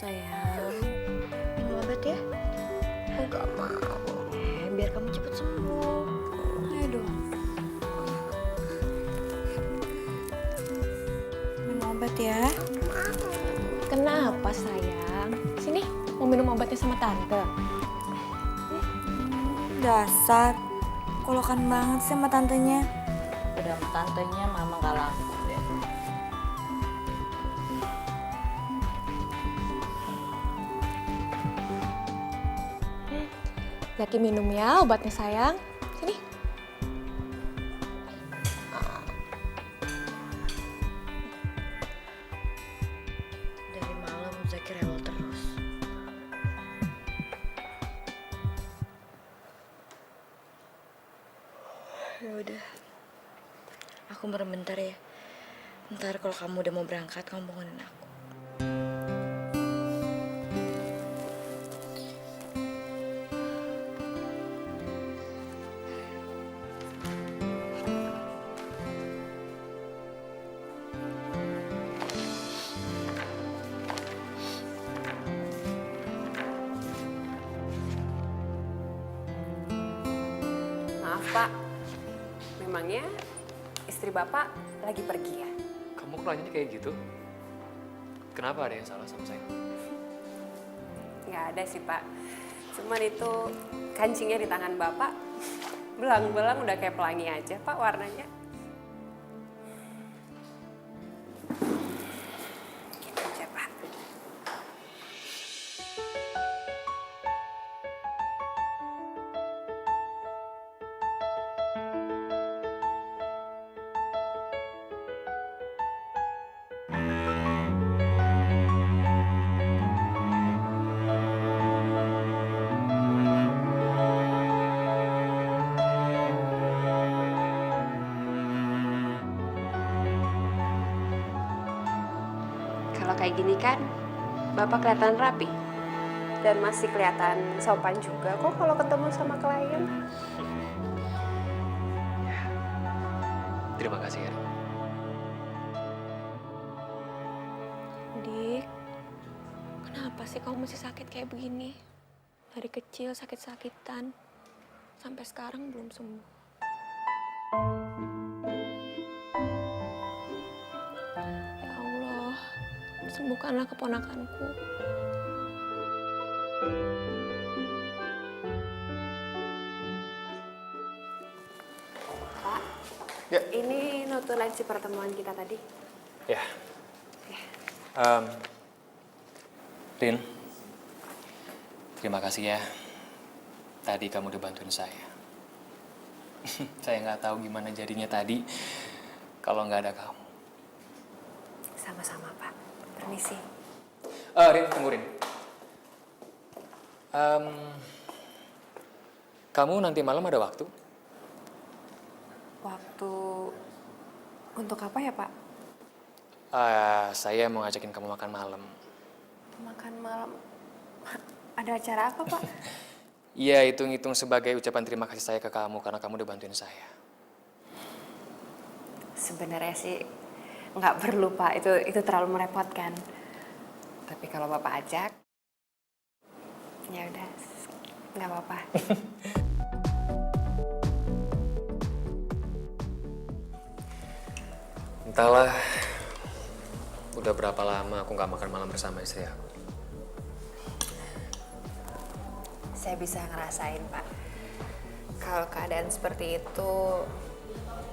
sayang. Minum obat ya. Enggak mau. Biar kamu cepet sembuh. Ayo dong. Minum obat ya. Kenapa sayang? Sini, mau minum obatnya sama tante. Dasar, kolokan banget sih sama tantenya. Udah sama tantenya mama gak laku deh. Zaki minum ya obatnya sayang. Sini. Dari malam Zaki rewel terus. Ya udah. Aku merem bentar ya. Ntar kalau kamu udah mau berangkat, kamu bangunin aku. Maaf Pak, memangnya istri Bapak lagi pergi ya? Kamu kok nanyanya kayak gitu? Kenapa ada yang salah sama saya? Nggak ada sih Pak, cuman itu kancingnya di tangan Bapak, belang-belang udah kayak pelangi aja Pak warnanya. Gitu aja Pak. Kalau kayak gini kan, Bapak kelihatan rapi. Dan masih kelihatan sopan juga kok kalau ketemu sama klien. Terima kasih ya. Dik, kenapa sih kamu masih sakit kayak begini? Dari kecil sakit-sakitan, sampai sekarang belum sembuh. Ya Allah, sembuhkanlah keponakanku. Pak, Ya. ini notulensi pertemuan kita tadi. Ya. Rin, terima kasih ya. Tadi kamu udah bantuin saya. Saya nggak tahu gimana jadinya tadi kalau nggak ada kamu. Sama-sama Pak, permisi. Rin, tunggu Rin. Kamu nanti malam ada waktu? Waktu untuk apa ya Pak? Saya mau ngajakin kamu makan malam. Makan malam. Ada acara apa Pak? Iya, hitung-hitung sebagai ucapan terima kasih saya ke kamu karena kamu udah bantuin saya. Sebenarnya sih nggak perlu Pak, itu terlalu merepotkan. Tapi kalau Bapak ajak, ya udah, nggak apa-apa. Entahlah, udah berapa lama aku nggak makan malam bersama istri aku. Saya bisa ngerasain Pak, kalau keadaan seperti itu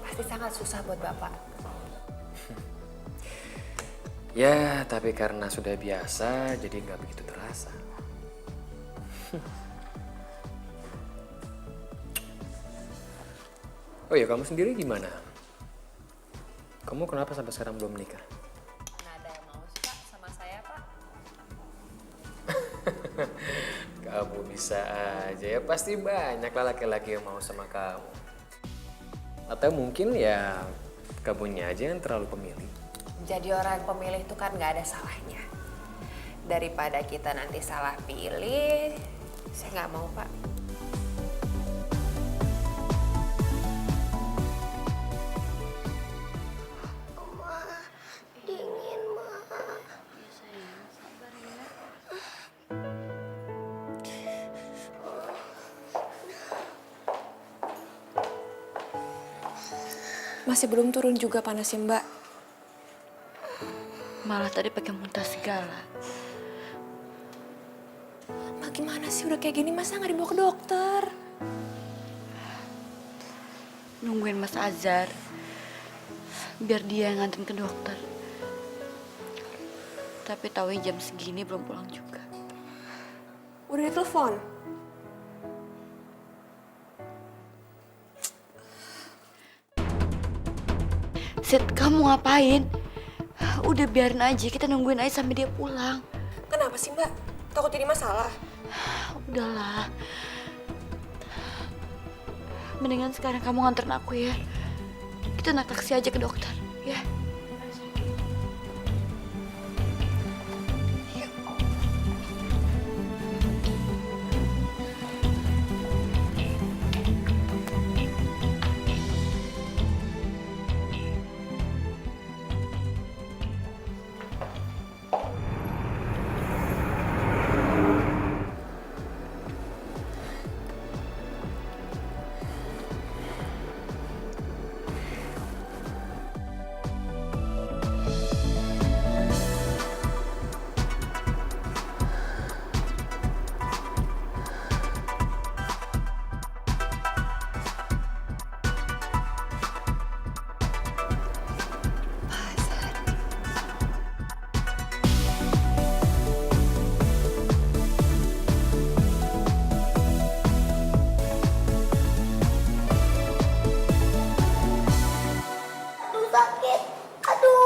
pasti sangat susah buat Bapak. Ya, tapi karena sudah biasa, jadi nggak begitu terasa. Oh ya, kamu sendiri gimana? Kamu kenapa sampai sekarang belum menikah? Nggak ada yang mau sih Pak sama saya Pak. Kamu bisa aja ya, pasti banyak lah laki-laki yang mau sama kamu. Atau mungkin ya kamunya aja yang terlalu pemilih. Jadi orang pemilih itu kan nggak ada salahnya. Daripada kita nanti salah pilih, saya nggak mau Pak. Dingin, Ma. Ya sayang, sabar ya. Masih belum turun juga panasnya, Mbak. Malah tadi pakai muntah segala. Mbak gimana sih udah kayak gini masa nggak dibawa ke dokter? Nungguin Mas Azhar. Biar dia yang nganterin ke dokter. Tapi taunya jam segini belum pulang juga. Udah ditelepon? Sid, kamu ngapain? Udah biarin aja, kita nungguin aja sampai dia pulang. Kenapa sih, Mbak? Takut jadi masalah? Udahlah. Mendingan sekarang kamu nganterin aku ya. Kita naik taksi aja ke dokter, ya.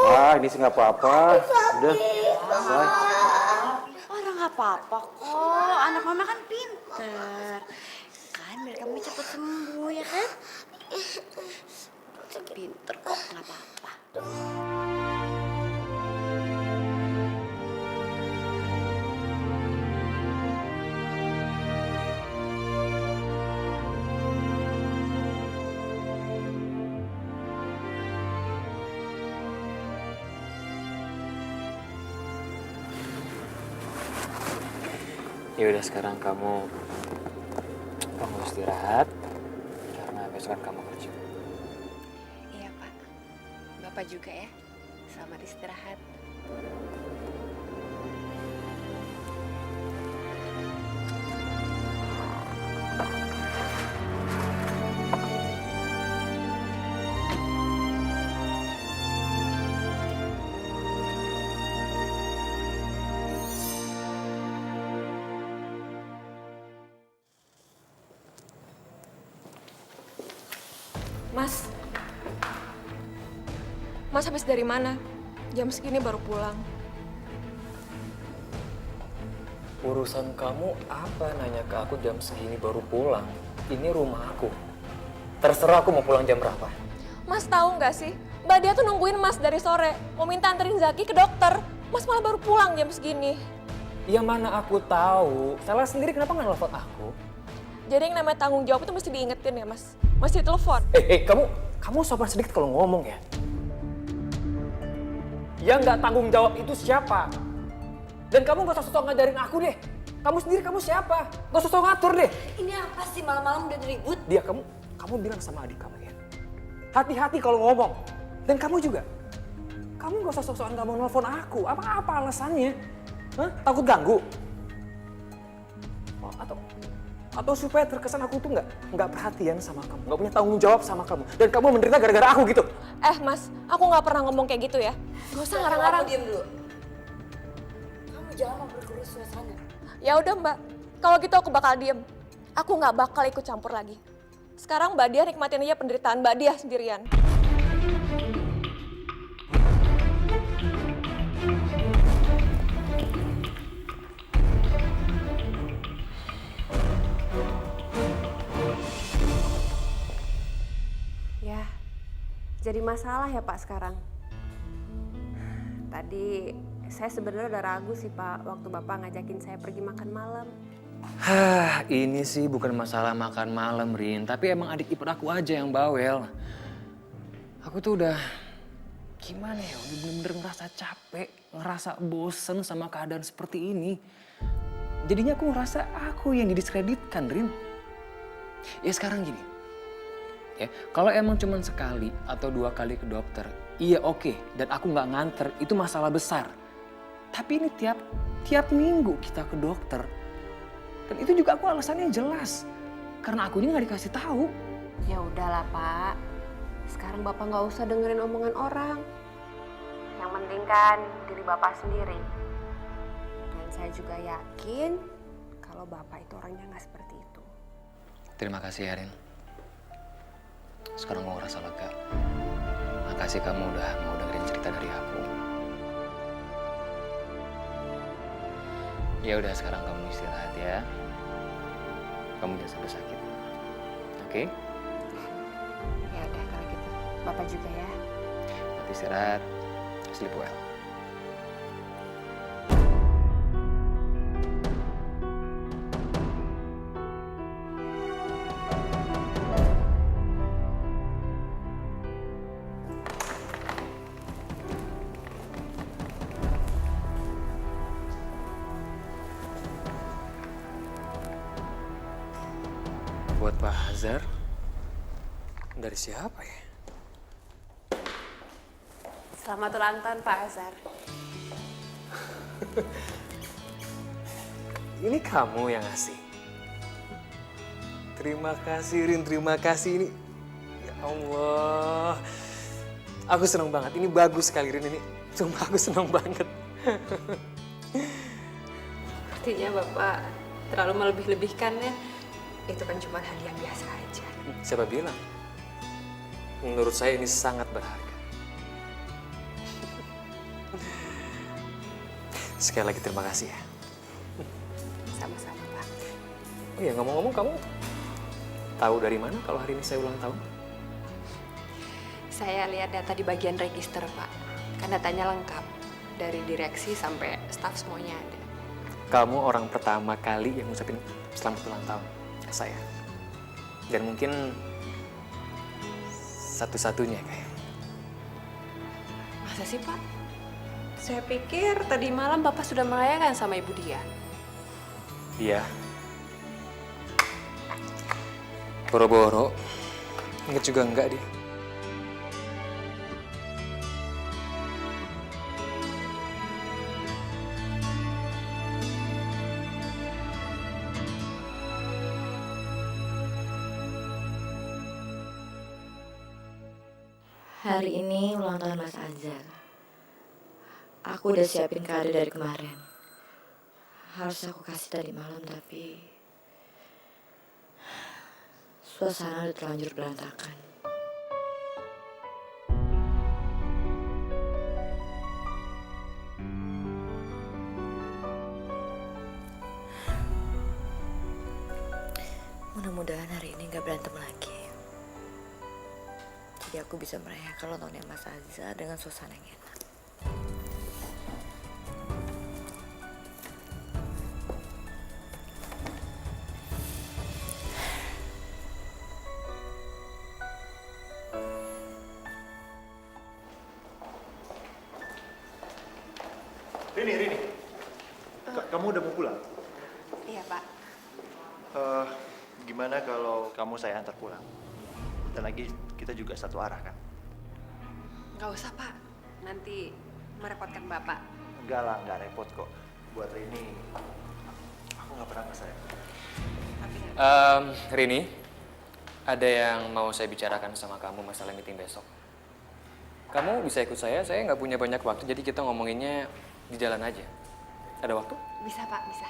Wah, ini sih nggak apa-apa. Udah, selesai. Orang nggak apa-apa kok. Anak mama kan pinter. Kan biar kamu cepet sembuh ya kan? Pinter kok, nggak apa-apa. Ya udah sekarang kamu istirahat karena besok kan kamu kerja. Iya, Pak. Bapak juga ya. Selamat istirahat. Mas. Mas habis dari mana? Jam segini baru pulang. Urusan kamu apa nanya ke aku jam segini baru pulang? Ini rumah aku. Terserah aku mau pulang jam berapa. Mas tahu nggak sih? Mbak dia tuh nungguin Mas dari sore. Mau minta anterin Zaki ke dokter. Mas malah baru pulang jam segini. Ya mana aku tahu. Salah sendiri kenapa nggak nelfon aku? Jadi yang namanya tanggung jawab itu mesti diingetin ya, Mas. Mesti ditelepon. Kamu sopan sedikit kalau ngomong ya. Yang nggak tanggung jawab itu siapa? Dan kamu gak usah sok ngajarin aku deh. Kamu sendiri kamu siapa? Gak usah sok ngatur deh. Ini apa sih malam-malam udah ribut? Dia kamu bilang sama adik kamu ya. Hati-hati kalau ngomong. Dan kamu juga. Kamu gak usah sok-sokan gak mau nelfon aku. Apa alasannya? Hah? Takut ganggu? Oh, atau supaya terkesan aku tuh nggak perhatian sama kamu, nggak punya tanggung jawab sama kamu, dan kamu menderita gara-gara aku gitu. Mas, aku nggak pernah ngomong kayak gitu ya. Gak usah ngarang-ngarang. Diam dulu. Kamu jangan memperkeruh suasana. Ya udah Mbak, kalau gitu aku bakal diem. Aku nggak bakal ikut campur lagi. Sekarang Mbak Dia nikmatin aja penderitaan Mbak Dia sendirian. Ya, jadi masalah ya Pak sekarang. Tadi saya sebenarnya udah ragu sih Pak waktu Bapak ngajakin saya pergi makan malam. Ini sih bukan masalah makan malam, Rin. Tapi emang adik ipar aku aja yang bawel. Aku tuh udah gimana ya, udah bener-bener ngerasa capek, ngerasa bosen sama keadaan seperti ini. Jadinya aku ngerasa aku yang didiskreditkan, Rin. Ya sekarang gini, Ya, kalau emang cuma sekali atau 2 kali ke dokter, iya oke, dan aku nggak nganter, itu masalah besar. Tapi ini tiap minggu kita ke dokter. Dan itu juga aku alasannya jelas. Karena aku ini nggak dikasih tahu. Ya udahlah Pak, sekarang Bapak nggak usah dengerin omongan orang. Yang penting kan diri Bapak sendiri. Dan saya juga yakin kalau Bapak itu orangnya nggak seperti itu. Terima kasih ya, Rin. Sekarang gue ngerasa lega. Makasih kamu udah mau dengerin cerita dari aku. Ya udah, sekarang kamu istirahat ya. Kamu jangan sampai sakit. Oke? Ya udah kalau gitu, Bapak juga ya. Nanti istirahat. Sleep well. Buat Pak Hazar? Dari siapa ya? Selamat ulang tahun Pak Azhar. Ini kamu yang ngasih. Terima kasih, Rin. Terima kasih ini. Ya Allah. Aku senang banget. Ini bagus sekali, Rin. Ini sumpah aku senang banget. Artinya Bapak terlalu melebih-lebihkan ya. Itu kan cuma hadiah biasa aja. Siapa bilang? Menurut saya ini sangat berharga. Sekali lagi terima kasih ya. Sama-sama Pak. Oh iya, ngomong-ngomong kamu tahu dari mana kalau hari ini saya ulang tahun? Saya lihat data di bagian register Pak. Kan datanya lengkap. Dari direksi sampai staf semuanya ada. Kamu orang pertama kali yang ngucapin selamat ulang tahun ke saya. Dan mungkin satu-satunya kayak. Masa sih Pak? Saya pikir tadi malam Bapak sudah merayakan sama Ibu Dia. Iya. Boro-boro. Ingat juga enggak dia. Hari ini ulang tahun Mas Azhar. Aku udah siapin kado dari kemarin. Harus aku kasih tadi malam tapi suasana udah terlanjur berantakan. Mudah-mudahan hari ini gak berantem lagi. Jadi aku bisa merayakan ulang tahunnya Mas Azhar dengan suasana yang enak. Rini. Kamu udah mau pulang? Iya Pak. Gimana kalau kamu saya antar pulang? Dan lagi kita juga satu arah kan? Nggak usah Pak. Nanti merepotkan Bapak. Enggak lah, nggak repot kok. Buat Rini, aku nggak pernah ngesayang. Rini, ada yang mau saya bicarakan sama kamu masalah meeting besok. Kamu bisa ikut saya nggak punya banyak waktu, jadi kita ngomonginnya di jalan aja. Ada waktu? Bisa Pak, bisa.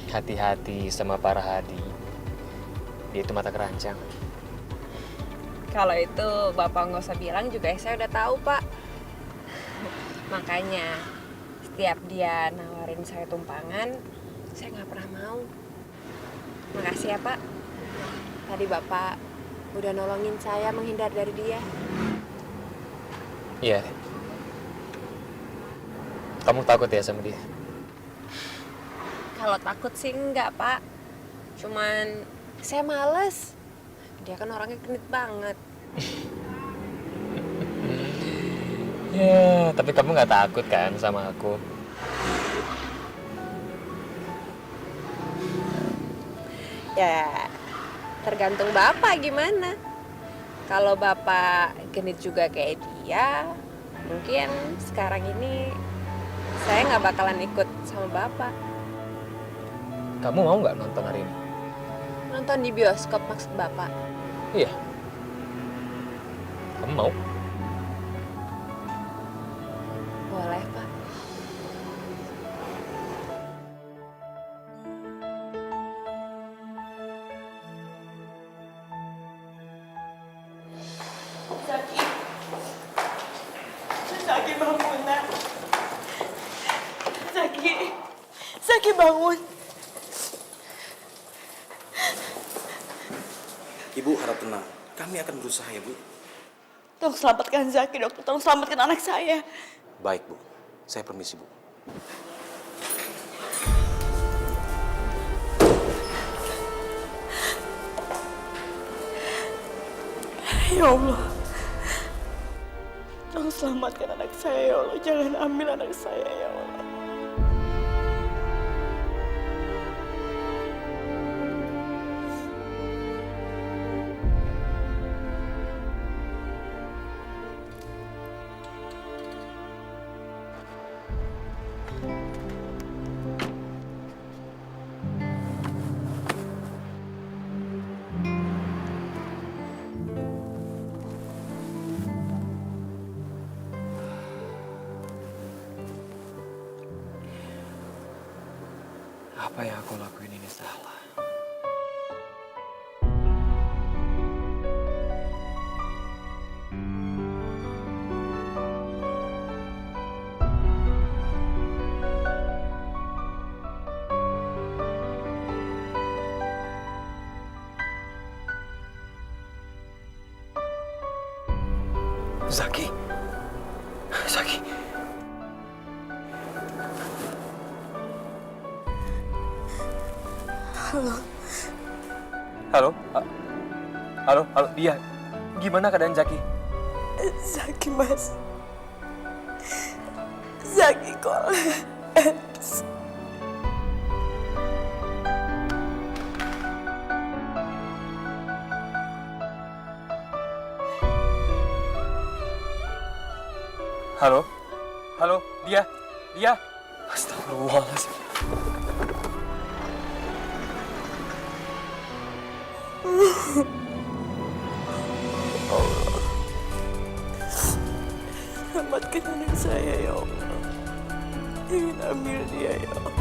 Hati-hati sama para hadi. Dia itu mata keranjang. Kalau itu Bapak nggak usah bilang juga saya udah tahu Pak. Makanya setiap dia nawarin saya tumpangan, saya nggak pernah mau. Makasih ya Pak. Tadi Bapak udah nolongin saya menghindar dari dia. Iya. Kamu takut ya sama dia? Kalau takut sih enggak, Pak. Cuman saya males. Dia kan orangnya genit banget. Ya, tapi kamu nggak takut kan sama aku? Ya, tergantung Bapak gimana. Kalau Bapak genit juga kayak dia, mungkin sekarang ini saya nggak bakalan ikut sama Bapak. Kamu mau nggak nonton hari ini? Nonton di bioskop maksud Bapak? Iya. Kamu mau? Boleh, Pak. Zaki. Zaki bangun, nak. Zaki. Zaki bangun. Ibu harap tenang. Kami akan berusaha ya, Bu. Tolong selamatkan Zaki, dokter. Tolong selamatkan anak saya. Baik, Bu. Saya permisi, Bu. Ya Allah. Tolong selamatkan anak saya, ya Allah. Jangan ambil anak saya, ya Allah. Apa yang aku lakuin ini salah? Zaki. Zaki. Halo? Halo, dia. Gimana keadaan Zaki? Zaki, Mas. Zaki kolaps. Halo, dia. Astagfirullahaladzim. Selamatkan anak saya, ya Allah. Jangan ambil dia, ya Allah.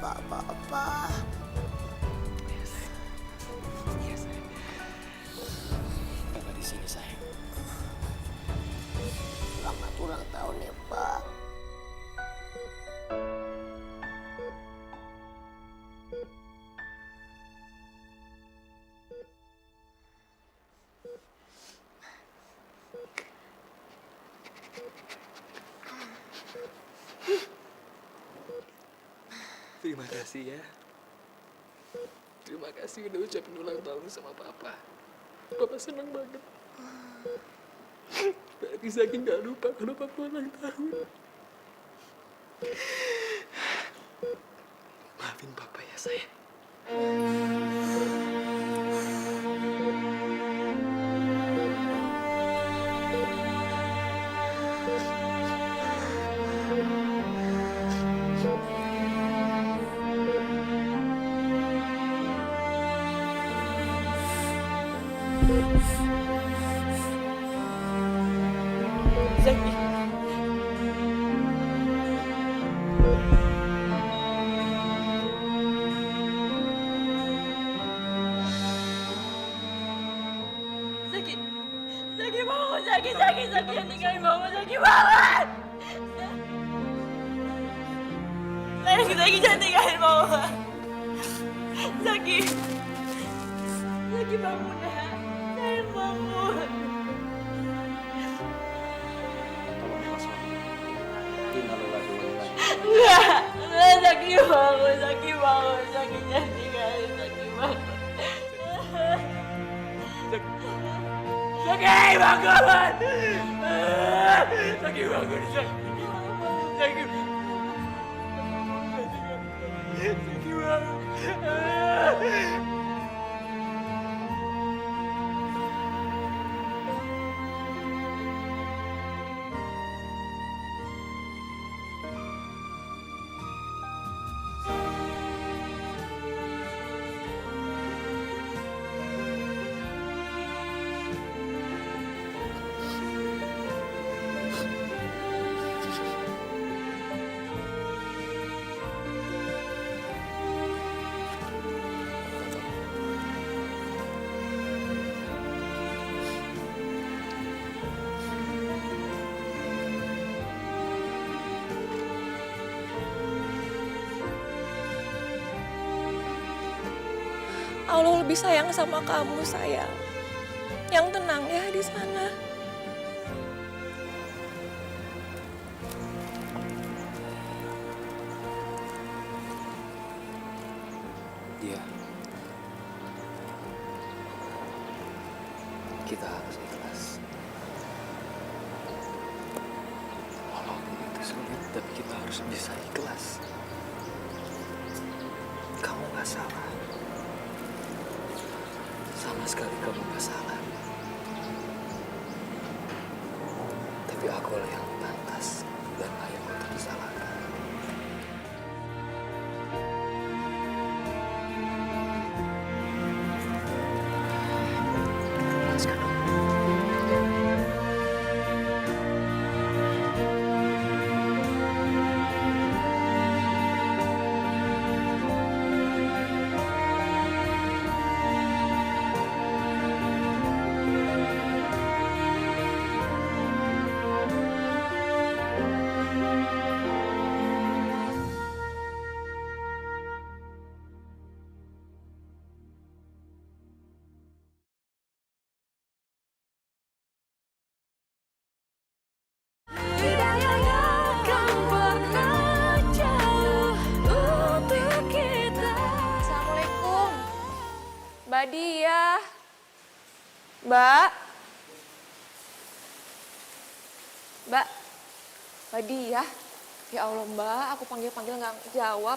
Papa di sini, sayang. Selamat ulang tahun ya, Pak. Terima kasih ya. Terima kasih udah ucapin ulang tahun sama Papa. Papa senang banget. Berarti Zaki gak lupa kalau Papa ulang tahun. Maafin Papa ya, sayang. Zaki. Zaki. Zaki bangun, Zaki yang tinggalin mama, Zaki bangun. Zaki jangan tinggalin mama. Zaki bangun ya. Sayang bangun. Tolong Mas. Innalillahi. Enggak, Zaki bangun, Zaki jangan tinggalin, Zaki bangun. Zaki bangun! Zaki bangun, Zaki bangun. Allah lebih sayang sama kamu, sayang. Yang tenang ya di sana. Dia. Kita harus ikhlas. Walaupun itu sulit, tapi kita harus bisa ikhlas. Kamu gak salah. Sama sekali kamu gak salah. Tapi akulah yang pantas dan layak untuk disalahkan. Lepaskan aku. Assalamualaikum. Mbak Dia. Mbak. Mbak. Mbak Dia. Ya Allah Mbak, aku panggil-panggil nggak jawab.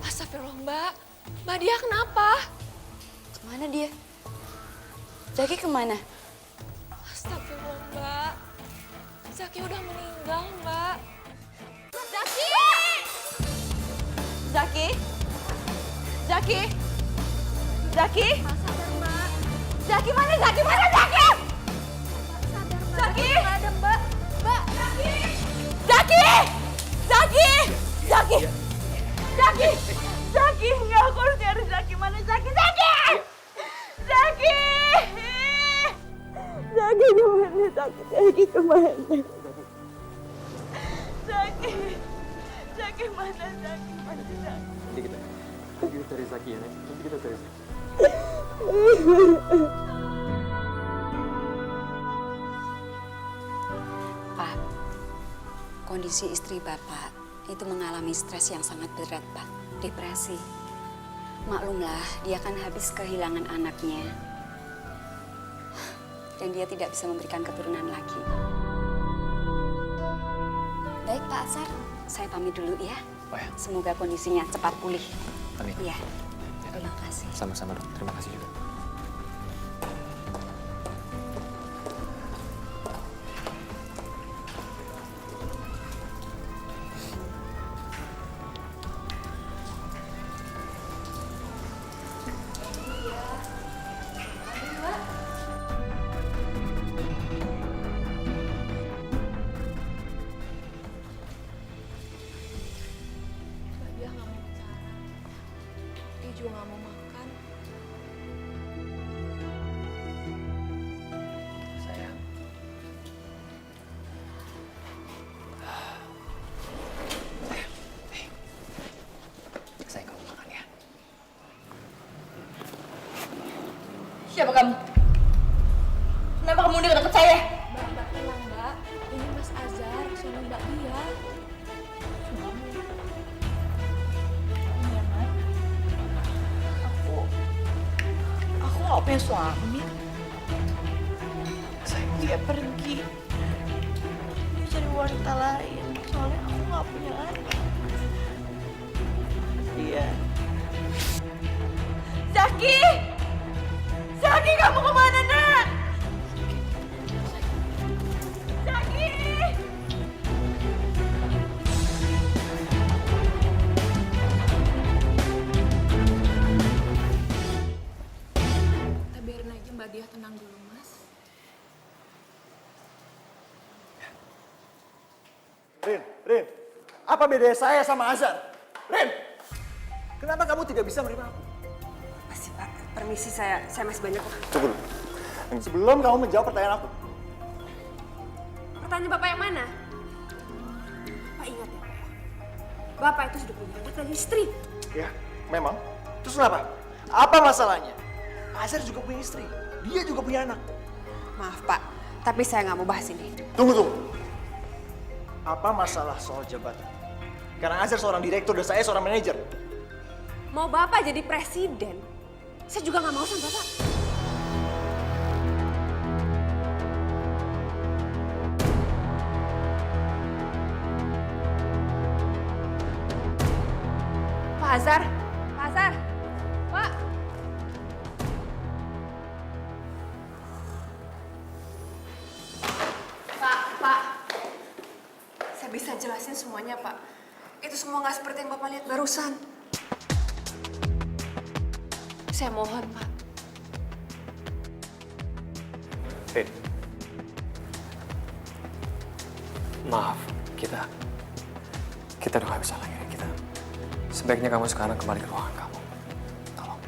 Astagfirullah Mbak. Mbak Dia kenapa? Kemana dia? Zaki kemana? Astagfirullah Mbak. Zaki udah meninggal Mbak. Zaki! Zaki? Zaki? Zaki? Sadar Mbak. Zaki mana? Zaki mana? Zaki? Sadar Mbak. Zaki! Nggak ada Mbak. Mbak. Zaki! Zaki! Zaki! Zaki! Zaki! Zaki! Nggak, aku harus cari Zaki. Mana Zaki? Zaki! Zaki! Zaki kemana? Zaki kemana? Zaki! Zaki mana? Zaki mana? Zaki? Nanti kita cari Zaki ya, nanti kita cari Zaki. Pak, kondisi istri Bapak itu mengalami stres yang sangat berat, Pak. Depresi. Maklumlah, dia kan habis kehilangan anaknya. Dan dia tidak bisa memberikan keturunan lagi. Baik, Pak Asar. Saya pamit dulu ya. Oh ya. Semoga kondisinya cepat pulih. Amin. Iya. Terima kasih. Sama-sama dok, terima kasih juga. Mbak Dia nggak mau bicara. Dia juga nggak mau makan. Sayang, Siapa kamu? Kenapa kamu deket saya? Mbak tenang mbak, ini Mas Azhar, suami Mbak Dia. Aku gak punya suami. Dia pergi. Dia cari wanita lain. Soalnya aku gak punya anak. Iya. Zaki! Zaki, kamu kemana, nak? Zaki! Kita biarin aja Mbak Dia tenang dulu Mas. Rin, apa bedanya saya sama Azhar? Rin, kenapa kamu tidak bisa menerima aku? Masih Pak, permisi saya masih banyak kok. Tunggu dulu. Sebelum kamu menjawab pertanyaan aku, Pertanyaan Bapak yang mana? Pak ingat ya, Bapak itu sudah punya anak dan istri. ya memang. Terus kenapa? Apa masalahnya? Azhar juga punya istri, dia juga punya anak. Maaf Pak, tapi saya nggak mau bahas ini. Tunggu. Apa masalah soal jabatan? Karena Azhar seorang direktur dan saya seorang manajer. Mau Bapak jadi presiden, saya juga nggak mau sama Bapak. Pak Azhar, Pak. Pak. Saya bisa jelasin semuanya, Pak. Itu semua nggak seperti yang Bapak lihat barusan. Saya mohon, Pak. Rin. Maaf, kita udah gak bisa lagi, Rin. Sebaiknya kamu sekarang kembali ke ruangan kamu. Tolong.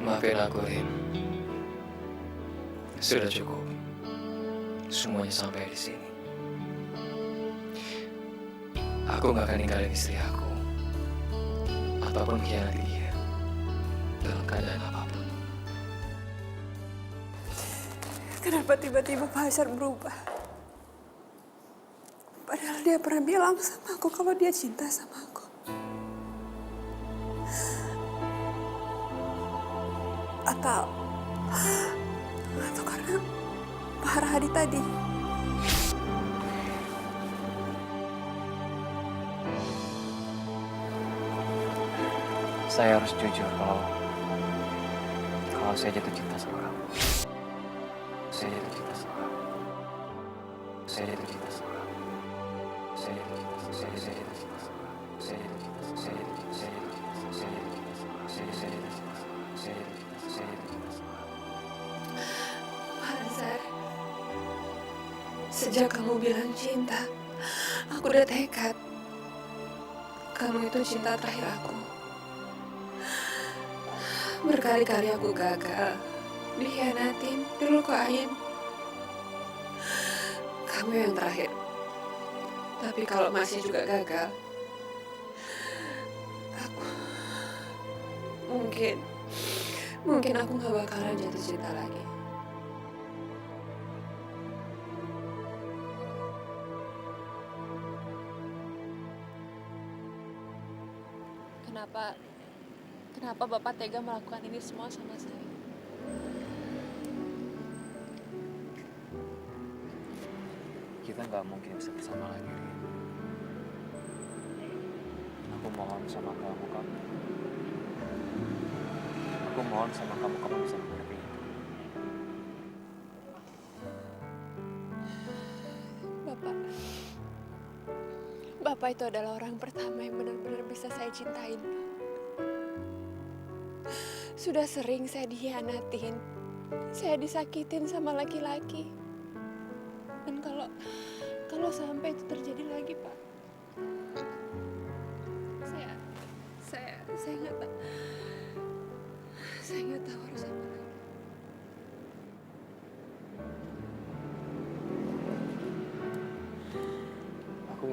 Maafin aku, Rin. Sudah cukup. Semuanya sampai di sini. Aku gak akan ninggalin istri aku ataupun mengkhianati dia dalam keadaan apapun. Kenapa tiba-tiba Pak Azhar berubah? Padahal dia pernah bilang sama aku kalau dia cinta sama aku. Atau karena Pak Harhadi tadi. Saya harus jujur kalau saya jatuh cinta sama kamu. Saya jatuh cinta sama kamu. Saya jatuh cinta sama kamu. Saya jatuh cinta sama kamu. Saya jatuh cinta sama kamu. Saya jatuh cinta sama kamu. Saya jatuh cinta sama kamu. Saya jatuh cinta sama kamu. Saya jatuh cinta sama kamu. Saya jatuh cinta sama kamu. Pak Azhar, sejak kamu bilang cinta, aku udah tekad. Kamu itu cinta terakhir aku. Berkali-kali aku gagal, dikhianatin, dilukain. Kamu yang terakhir. Tapi kalau masih juga gagal, aku mungkin aku gak bakalan jatuh cinta lagi. Kenapa Bapak tega melakukan ini semua sama saya? Kita nggak mungkin bisa bersama lagi, Rin. Aku mohon sama kamu. Aku mohon sama kamu bisa mengerti itu. Bapak itu adalah orang pertama yang benar-benar bisa saya cintain. Sudah sering saya dikhianatin, saya disakitin sama laki-laki. Dan kalau sampai itu terjadi lagi, Pak, saya nggak tahu harus apa lagi.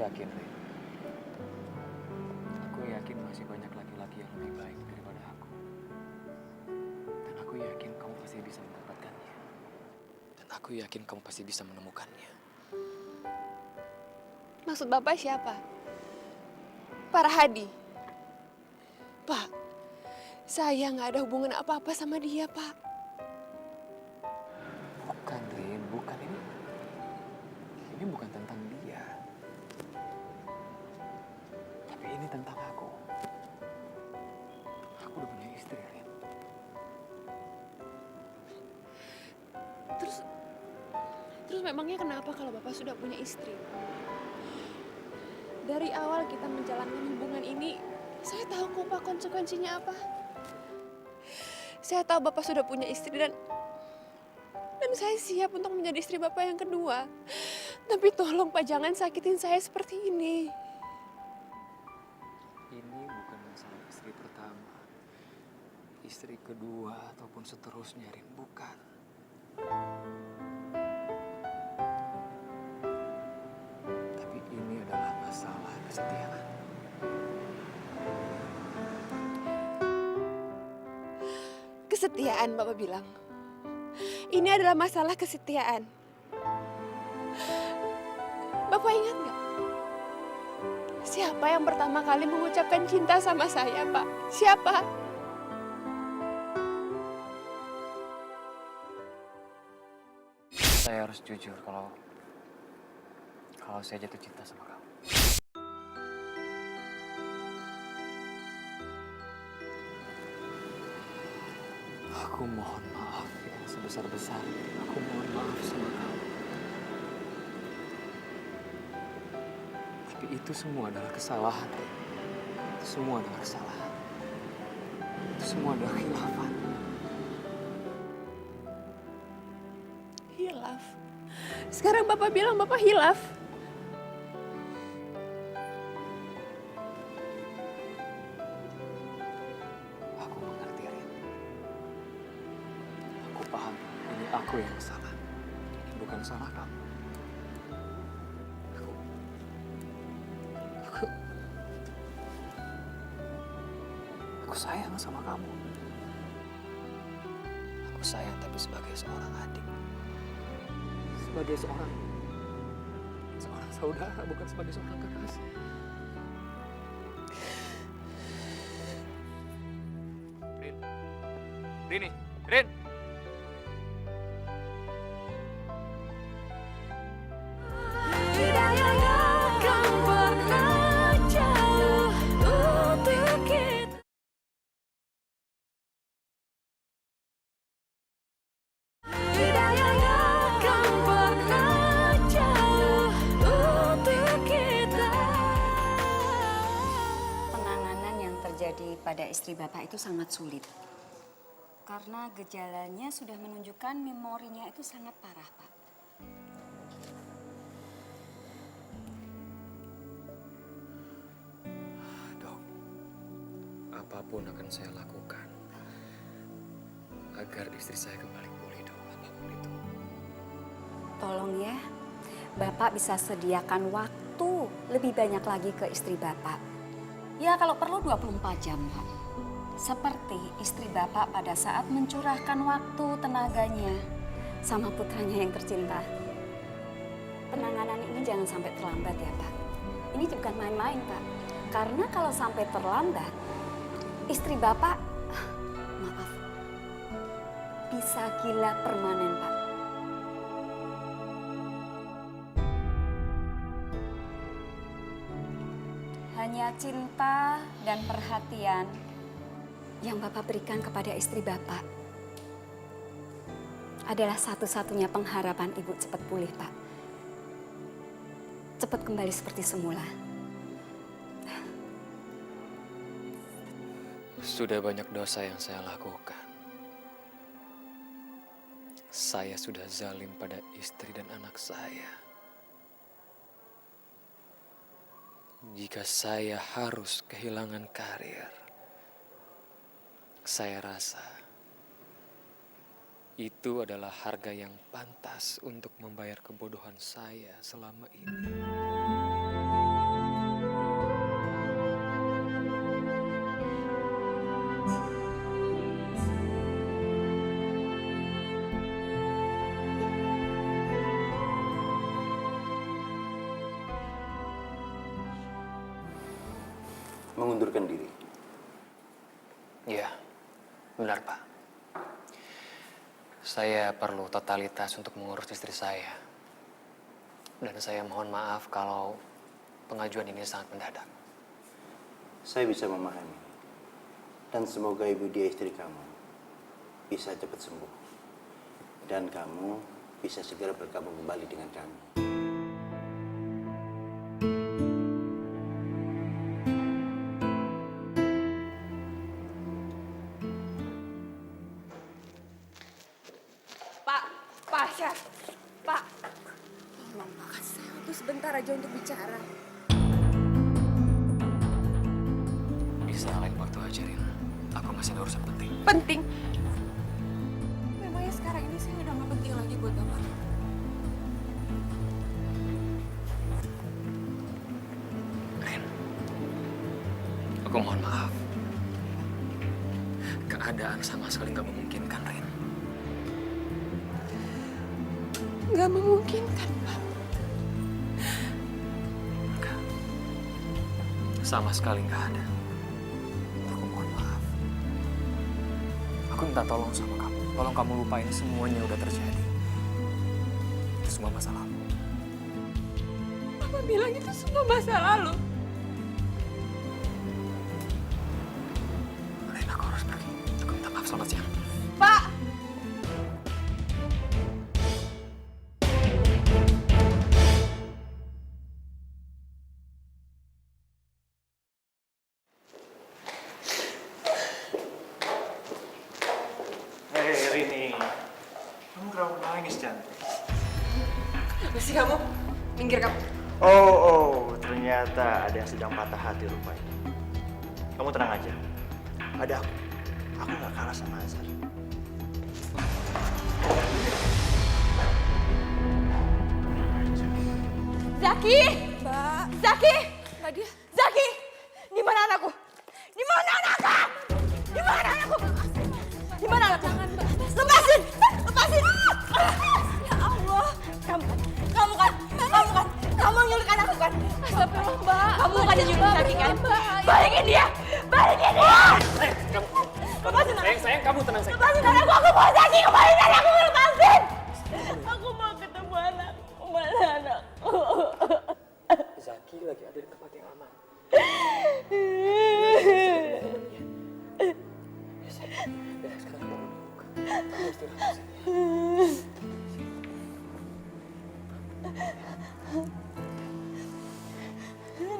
yakin, Rin. Aku yakin masih banyak laki-laki yang lebih baik daripada aku. Dan aku yakin kamu pasti bisa mendapatkannya. Dan aku yakin kamu pasti bisa menemukannya. Maksud Bapak siapa? Pak Rahadi? Pak, saya nggak ada hubungan apa-apa sama dia, Pak. Bukan, Rin. Bukan. Ini bukan tentang dia. Tapi ini tentang aku. Aku udah punya istri, Rin. Terus memangnya kenapa kalau Bapak sudah punya istri? Dari awal kita menjalankan hubungan ini, saya tahu kok Pak konsekuensinya apa. Saya tahu Bapak sudah punya istri dan saya siap untuk menjadi istri Bapak yang kedua. Tapi tolong Pak, jangan sakitin saya seperti ini. Ini bukan masalah istri pertama, istri kedua, ataupun seterusnya, Rin. Bukan. Tapi ini adalah masalah kesetiaan. Kesetiaan, Bapak bilang. Ini adalah masalah kesetiaan. Bapak ingat nggak? Siapa yang pertama kali mengucapkan cinta sama saya, Pak? Siapa? Saya harus jujur kalau saya jatuh cinta sama kamu. Aku mohon maaf ya, sebesar-besarnya. Aku mohon maaf sama kamu. Tapi itu semua adalah kesalahan. Itu semua adalah kesalahan. Itu semua adalah khilafan. Hilaf. Sekarang Bapak bilang Bapak hilaf. Aku mengerti, Rin. Aku paham. Ini aku yang salah. Ini bukan salah kamu. Aku sayang sama kamu. Aku sayang tapi sebagai seorang adik. Sebagai seorang saudara, bukan sebagai seorang kekasih. Rini, Rin. Penanganan yang terjadi pada istri Bapak itu sangat sulit. Karena gejalanya sudah menunjukkan memorinya itu sangat parah, Pak. Dok, apapun akan saya lakukan agar istri saya kembali pulih, Dok. Apapun itu. Tolong ya, Bapak bisa sediakan waktu lebih banyak lagi ke istri Bapak. Ya kalau perlu 24 jam, Pak. Seperti istri Bapak pada saat mencurahkan waktu tenaganya sama putranya yang tercinta. Penanganan ini jangan sampai terlambat ya, Pak. Ini bukan main-main, Pak. Karena kalau sampai terlambat, istri Bapak, maaf, bisa gila permanen, Pak. Hanya cinta dan perhatian yang Bapak berikan kepada istri Bapak adalah satu-satunya pengharapan Ibu cepat pulih, Pak. Cepat kembali seperti semula. Sudah banyak dosa yang saya lakukan. Saya sudah zalim pada istri dan anak saya. Jika saya harus kehilangan karir, saya rasa itu adalah harga yang pantas untuk membayar kebodohan saya selama ini. mengundurkan diri. Iya, benar Pak. Saya perlu totalitas untuk mengurus istri saya. Dan saya mohon maaf kalau pengajuan ini sangat mendadak. Saya bisa memahami. Dan semoga ibu dia istri kamu bisa cepat sembuh. Dan kamu bisa segera bergabung kembali dengan kami. Pak, Chef. Pak. Tolong Pak, kasih saya waktu sebentar aja untuk bicara. Bisa lain waktu aja, Rin. Aku masih ada urusan penting. Penting. Memangnya sekarang ini saya udah gak penting lagi buat Bapak. Rin, aku mohon maaf. Keadaan sama sekali nggak memungkinkan, Rin. Gak memungkinkan, Pak. Enggak. Sama sekali nggak ada. Aku mohon maaf. Aku minta tolong sama kamu. Tolong kamu lupain semuanya udah terjadi. Itu semua masa lalu. Papa bilang itu semua masa lalu. Rin, aku harus pergi. Aku minta maaf, selamat siang. Pak. Hei Rini, kamu kenapa nangis cantik? Kenapa sih kamu? Minggir kamu. Oh, ternyata ada yang sedang patah hati rupanya. Kamu tenang aja, ada aku. Aku gak kalah sama Azhar. Zaki! Mbak. Zaki! Mbak dia. Zaki! Di mana anakku? Di mana anakku? Di mana anakku? Di mana anakku? Jangan, Mbak. Lepasin! Lepasin! Ya Allah! Kamu nyulik anakku kan? Astagfirullah, Mbak. Kamu kan yang nyulik Zaki kan? Mbak. Balikin dia! Balikin dia! Lepasin anakku! Sayang, kamu tenang, sayang. Lepasin anakku! Aku mau Zaki! Kembaliin anakku! Lepasin! Aku mau ketemu anakku! Mana anakku? Zaki lagi ada di tempat yang aman. Ya, sayang. Ya, sekarang kamu buka. Kamu istirahat sini.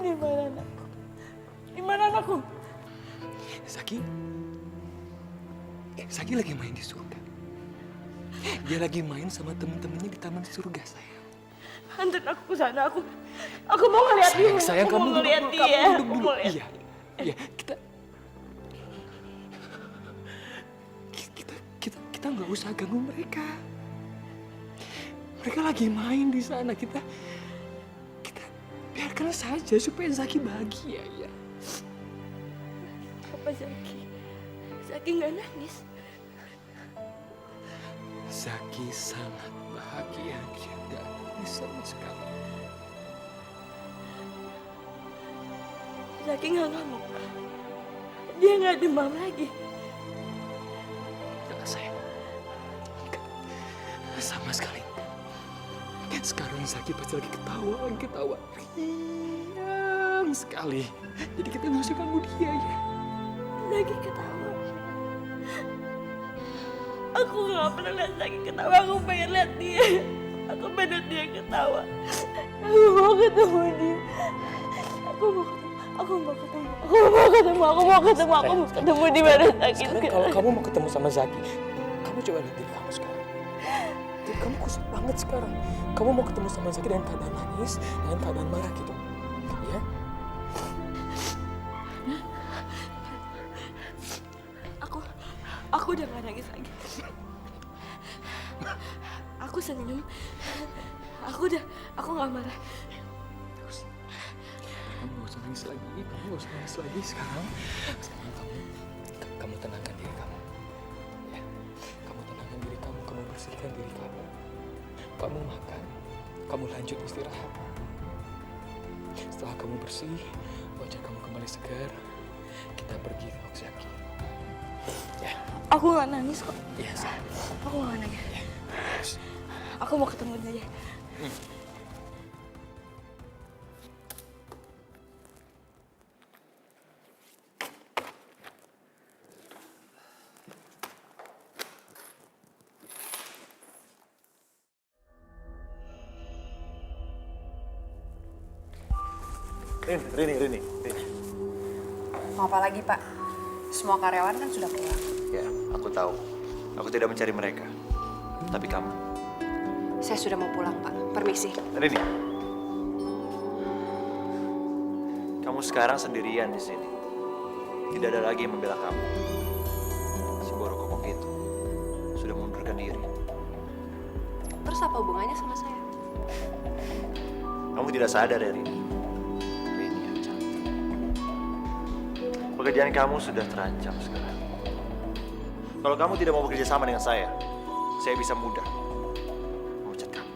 Di mana anakku? Di mana anakku? Zaki lagi main di surga. Dia lagi main sama temen-temennya di taman surga, sayang. Anterin aku ke sana. Aku mau ngeliat dia. Sayang, Aku kamu mau ngeliat duduk dia. dulu, kamu Aku duduk mau dulu. lihat. Iya, kita nggak usah ganggu mereka. Mereka lagi main di sana. Kita biarkan saja supaya Zaki bahagia, ya. Apa Zaki? Zaki nggak nangis. Zaki sangat bahagia, dia nggak nangis sama sekali. Zaki nggak ngamuk. Dia nggak demam lagi. Enggak, sayang. Enggak. Sama sekali. Sekarang Zaki pasti lagi ketawa riang sekali. Jadi kita nggak usah ganggu dia, ya. Zaki ketawa. Aku nggak pernah lihat Zaki ketawa. Aku pengen lihat dia. Aku pengen lihat dia ketawa. Aku mau ketemu dia. Aku mau ketemu di mana Zaki. Sekarang kalau kamu mau ketemu sama Zaki, kamu coba lihat diri kamu sekarang. Diri kamu kusut banget sekarang. Kamu mau ketemu sama Zaki dengan keadaan nangis, dengan keadaan marah gitu, ya? Aku udah gak nangis lagi. Aku senyum. Aku gak marah. Kamu gak usah nangis lagi. Kamu gak usah nangis lagi sekarang. Sekarang kamu tenangkan diri kamu. Ya. Kamu tenangkan diri kamu. Kamu bersihkan diri kamu. Kamu makan. Kamu lanjut istirahat. Setelah kamu bersih, wajah kamu kembali segar. Kita pergi ke Zaki. Ya. Aku nggak nangis kok. Iya, sayang. Aku nggak nangis. Ya. Aku mau ketemu dia. Rini. Mau apa lagi, Pak? Semua karyawan kan sudah pulang. Ya, aku tahu. Aku tidak mencari mereka. Tapi kamu. Saya sudah mau pulang, Pak. Permisi. Rini. Kamu sekarang sendirian di sini. Tidak ada lagi yang membela kamu. Si Boro Kokok itu sudah mengundurkan diri. Terus apa hubungannya sama saya? Kamu tidak sadar ya, Rini? Rini yang cantik. Pekerjaan kamu sudah terancam sekarang. Kalau kamu tidak mau bekerja sama dengan saya bisa mudah memecat kamu.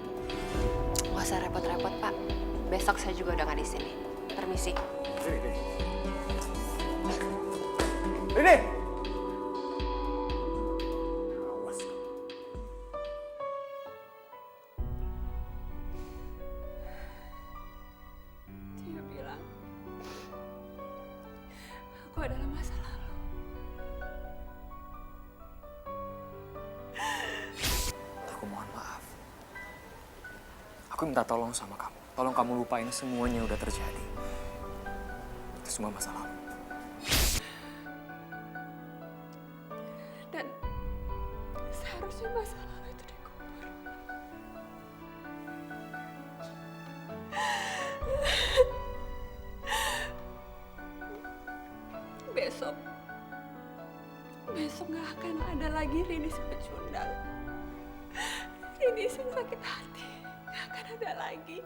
Nggak usah repot-repot, Pak. Besok saya juga udah nggak di sini. Permisi. Rini! Dia bilang aku adalah masa lalu. Aku mohon maaf. Aku minta tolong sama kamu. Tolong kamu lupain semuanya udah terjadi. Itu semua masa lalu. Dan seharusnya masa lalu itu dikubur. Besok gak akan ada lagi Rini si pecundang. Rini si sakit hati gak akan ada lagi.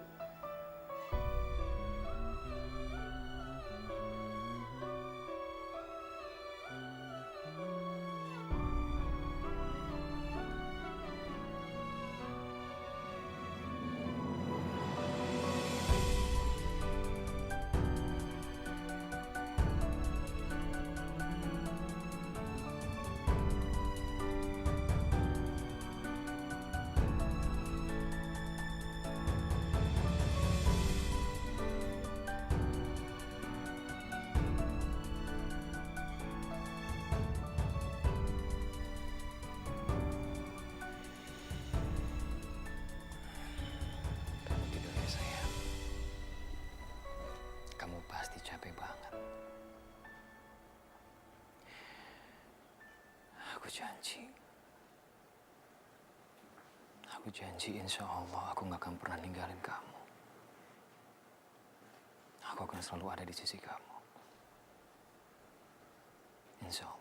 Kamu tidur ya, sayang. Kamu pasti capek banget. Aku janji insya Allah aku gak akan pernah ninggalin kamu. Aku akan selalu ada di sisi kamu. Insya Allah.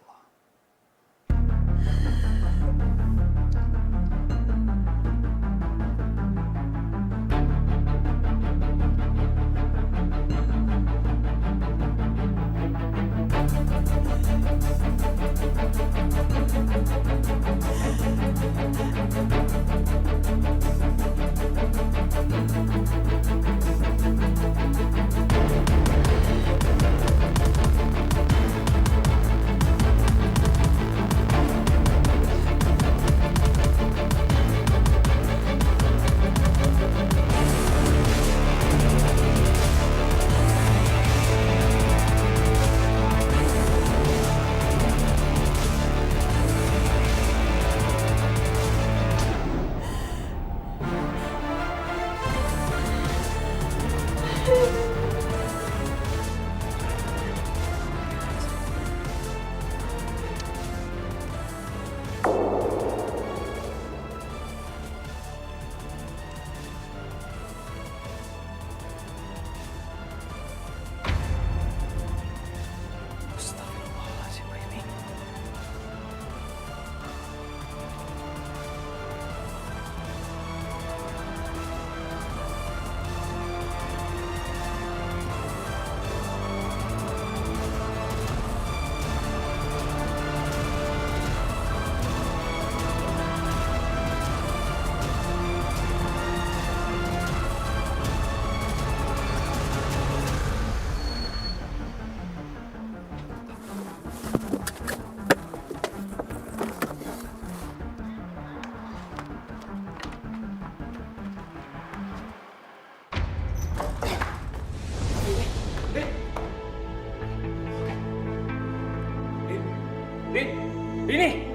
Ini!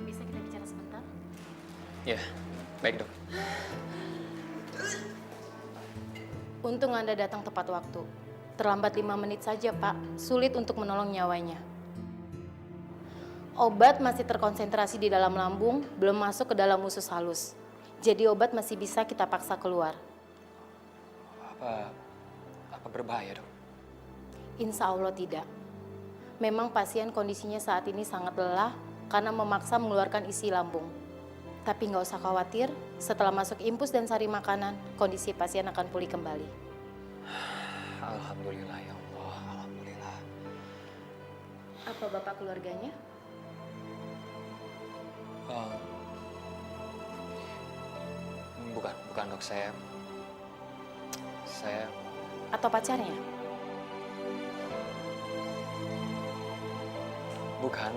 Bisa kita bicara sebentar? Ya, baik dok. Untung Anda datang tepat waktu. Terlambat 5 menit saja, Pak. Sulit untuk menolong nyawanya. Obat masih terkonsentrasi di dalam lambung, belum masuk ke dalam usus halus. Jadi obat masih bisa kita paksa keluar. Apa berbahaya dok? Insya Allah tidak. Memang pasien kondisinya saat ini sangat lelah karena memaksa mengeluarkan isi lambung. Tapi nggak usah khawatir, setelah masuk infus dan sari makanan, kondisi pasien akan pulih kembali. Alhamdulillah ya Allah, alhamdulillah. Apa Bapak keluarganya? Bukan dok, saya Atau pacarnya?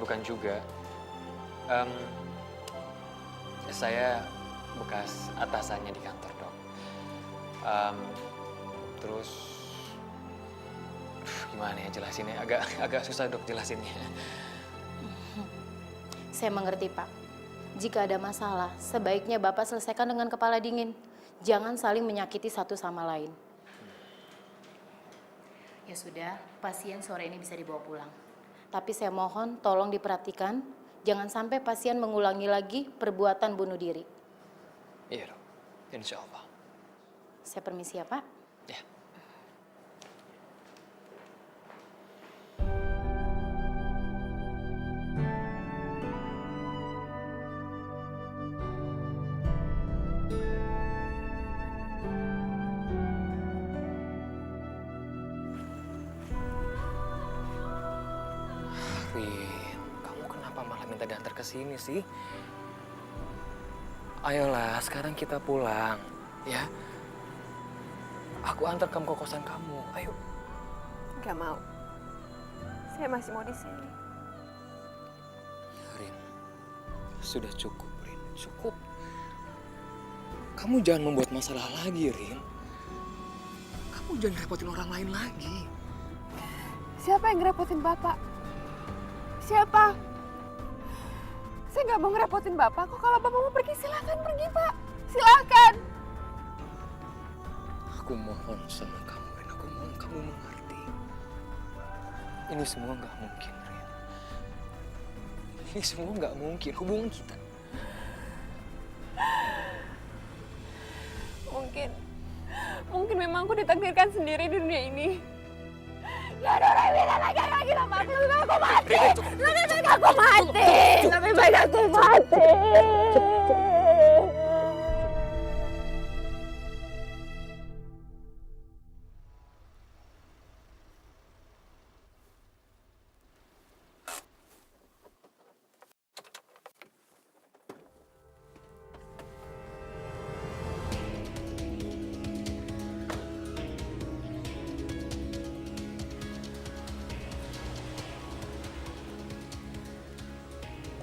bukan juga. Saya bekas atasannya di kantor dok. Terus gimana ya jelasinnya? Agak susah dok jelasinnya. Saya mengerti Pak. Jika ada masalah, sebaiknya Bapak selesaikan dengan kepala dingin. Jangan saling menyakiti satu sama lain. Ya sudah, pasien sore ini bisa dibawa pulang. Tapi saya mohon tolong diperhatikan, jangan sampai pasien mengulangi lagi perbuatan bunuh diri. Iya dok, insya Allah. Saya permisi ya Pak. Ya. Rin, kamu kenapa malah minta diantar ke sini sih? Ayolah, sekarang kita pulang, ya. Aku antar kamu ke kosan kamu, ayo. Gak mau. Saya masih mau di sini. Rin, sudah cukup, Rin, cukup. Kamu jangan membuat masalah lagi, Rin. Kamu jangan repotin orang lain lagi. Siapa yang ngerepotin Bapak? Siapa? Saya nggak mau ngerepotin Bapak kok. Kalau Bapak mau pergi, silahkan pergi, Pak. Silahkan. Aku mohon sama kamu, Rin. Aku mohon kamu mengerti. Ini semua nggak mungkin, Rin. Ini semua nggak mungkin. Hubungan kita. Mungkin memang aku ditakdirkan sendiri di dunia ini. Gak ada orang yang bisa lagi sama aku. Lebih baik aku mati. Lebih baik aku mati.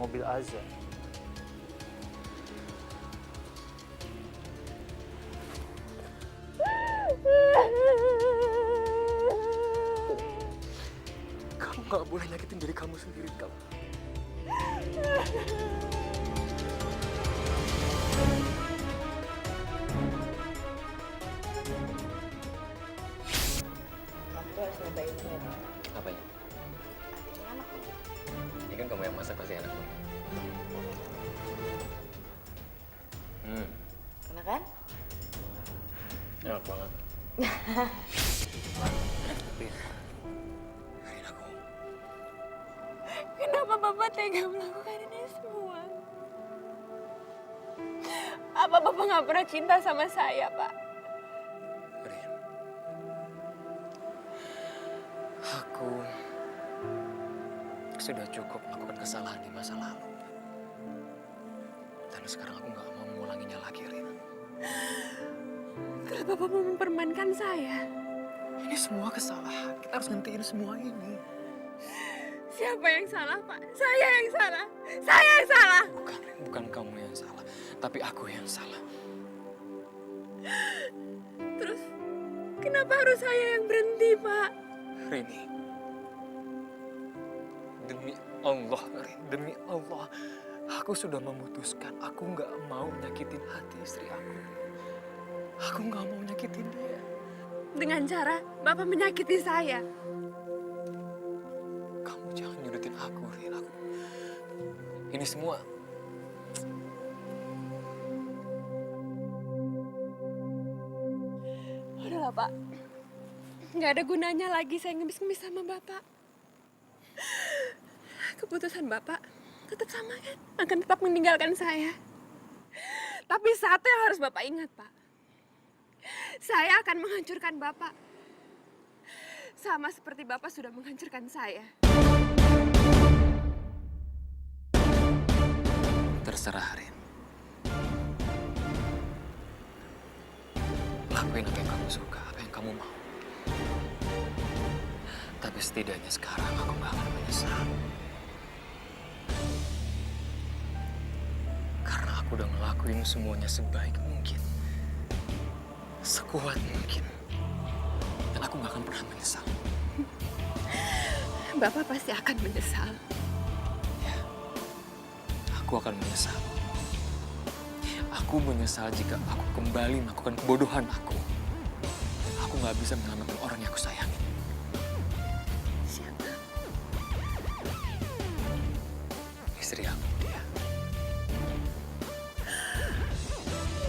Mobil Azza. Kamu nggak boleh nyakitin diri kamu sendiri, kamu. Kamu tuh harus nyobain ini. Apa ya? Ini enak loh. Ini kan kamu yang masak pasti enak. Enak kan? Enak banget. Rin, aku. Kenapa Bapak tega melakukan ini semua? Apa Bapak nggak pernah cinta sama saya, Pak? Rin. Aku Aku sudah cukup melakukan kesalahan di masa lalu. Dan sekarang aku nggak mau mengulanginya lagi, Rin. Kenapa Bapak mau mempermainkan saya? Ini semua kesalahan. Kita harus ngentiin semua ini. Siapa yang salah, Pak? Saya yang salah. Saya yang salah. Bukan, Rin. Bukan kamu yang salah. Tapi aku yang salah. Terus, kenapa harus saya yang berhenti, Pak? Rini. Demi Allah, Rin. Demi Allah. Aku sudah memutuskan. Aku nggak mau nyakitin hati istri aku. Aku nggak mau nyakitin dia. Dengan cara Bapak menyakiti saya. Kamu jangan nyudutin aku, Rin. Ini semua... Udahlah, Pak. Nggak ada gunanya lagi saya ngemis-ngemis sama Bapak. Keputusan Bapak tetap sama kan? Akan tetap meninggalkan saya. Tapi satu yang harus Bapak ingat, Pak. Saya akan menghancurkan Bapak. Sama seperti Bapak sudah menghancurkan saya. Terserah, Rin. Lakuin apa yang kamu suka, apa yang kamu mau. Tapi setidaknya sekarang aku gak akan menyesal. Karena aku udah ngelakuin semuanya sebaik mungkin. Sekuat mungkin. Dan aku gak akan pernah menyesal. Bapak pasti akan menyesal. Ya, aku akan menyesal. Aku menyesal jika aku kembali melakukan kebodohan aku. Aku gak bisa menyelamatkan orang yang aku sayangi. Siapa? Istri aku, dia.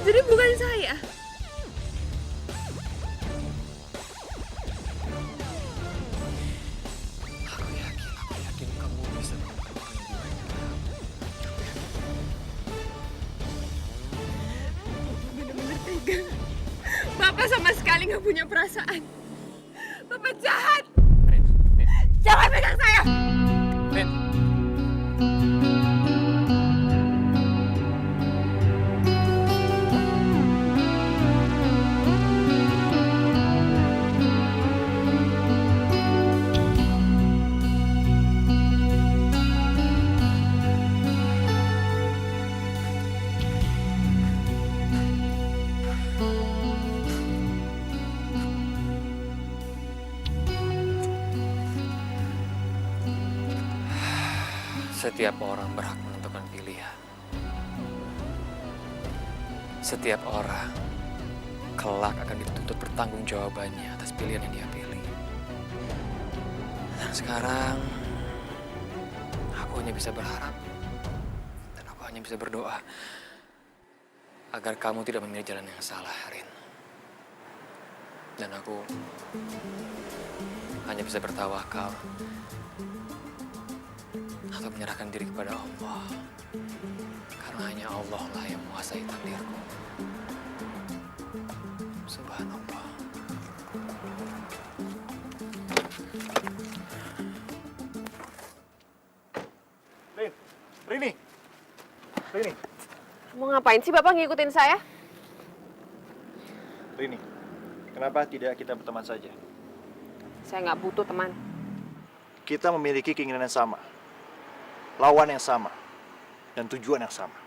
Jadi bukan saya. Aku yakin kamu bisa menemukan orang yang lebih baik dari aku. Aku yakin. Bener-bener tega. Bapak sama sekali nggak punya perasaan. Bapak jahat. Rin. Jangan pegang saya. Rin. Setiap orang berhak menentukan pilihan. Setiap orang kelak akan dituntut pertanggungjawabannya atas pilihan yang dia pilih. Dan sekarang aku hanya bisa berharap dan aku hanya bisa berdoa agar kamu tidak memilih jalan yang salah, Rin. Dan aku hanya bisa bertawakal atau menyerahkan diri kepada Allah. Karena hanya Allah lah yang menguasai takdirku. Subhanallah. Rini. Mau ngapain sih Bapak ngikutin saya? Rini, kenapa tidak kita berteman saja? Saya nggak butuh teman. Kita memiliki keinginan yang sama, lawan yang sama, dan tujuan yang sama.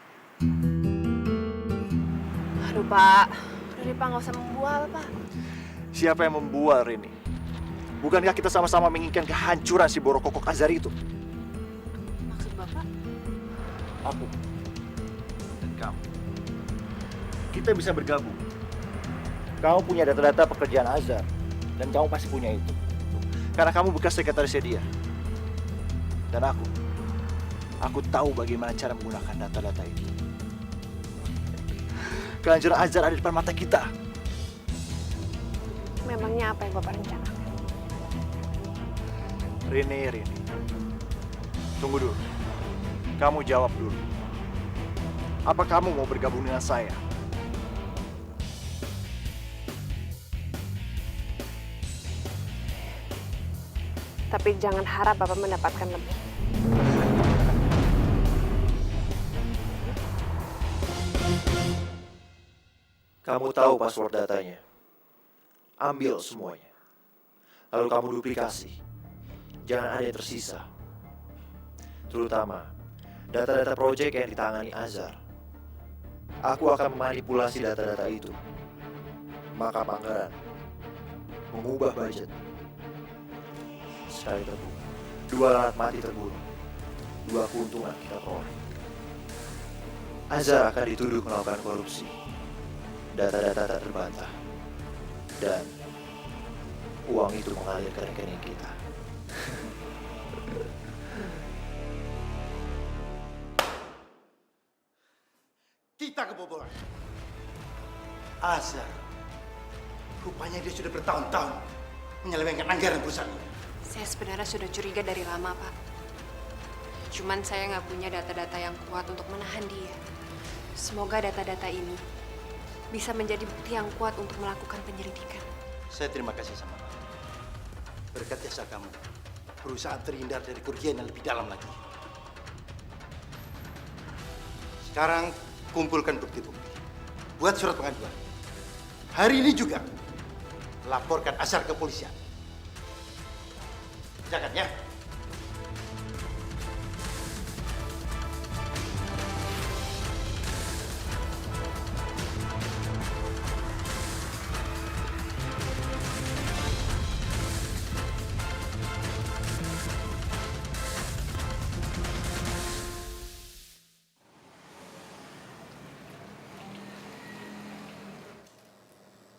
Aduh Pak, udah Pak nggak usah membual Pak. Siapa yang membual, Rini? Bukankah kita sama-sama menginginkan kehancuran si Borokokok Azhar itu? Maksud Bapak? Aku dan kamu. Kita bisa bergabung. Kamu punya data-data pekerjaan Azhar, dan kamu pasti punya itu. Karena kamu bekas sekretarisnya dia. Dan aku tahu bagaimana cara menggunakan data-data itu. Kehancuran Azhar ada di depan mata kita. Memangnya apa yang Bapak rencanakan? Rini. Tunggu dulu. Kamu jawab dulu. Apa kamu mau bergabung dengan saya? Tapi jangan harap Bapak mendapatkan lebih. Kamu tahu password datanya. Ambil semuanya. Lalu kamu duplikasi. Jangan ada yang tersisa. Terutama data-data proyek yang ditangani Azhar. Aku akan memanipulasi data-data itu. Maka Pangeran mengubah budget. Sekali terbunuh, 2 lalat mati terbunuh, 2 keuntungan kita peroleh. Azhar akan dituduh melakukan korupsi. Data-data tak terbantah. Dan uang itu mengalir ke rekening kita. Kita kebobolan. Azhar. Rupanya dia sudah bertahun-tahun menyelewengkan anggaran perusahaan ini. Saya sebenarnya sudah curiga dari lama, Pak. Cuman saya nggak punya data-data yang kuat untuk menahan dia. Semoga data-data ini bisa menjadi bukti yang kuat untuk melakukan penyelidikan. Saya terima kasih sama kamu. Berkat jasa kamu, perusahaan terhindar dari kerugian yang lebih dalam lagi. Sekarang kumpulkan bukti-bukti. Buat surat pengaduan. Hari ini juga laporkan Azhar ke polisian. Jangan ya.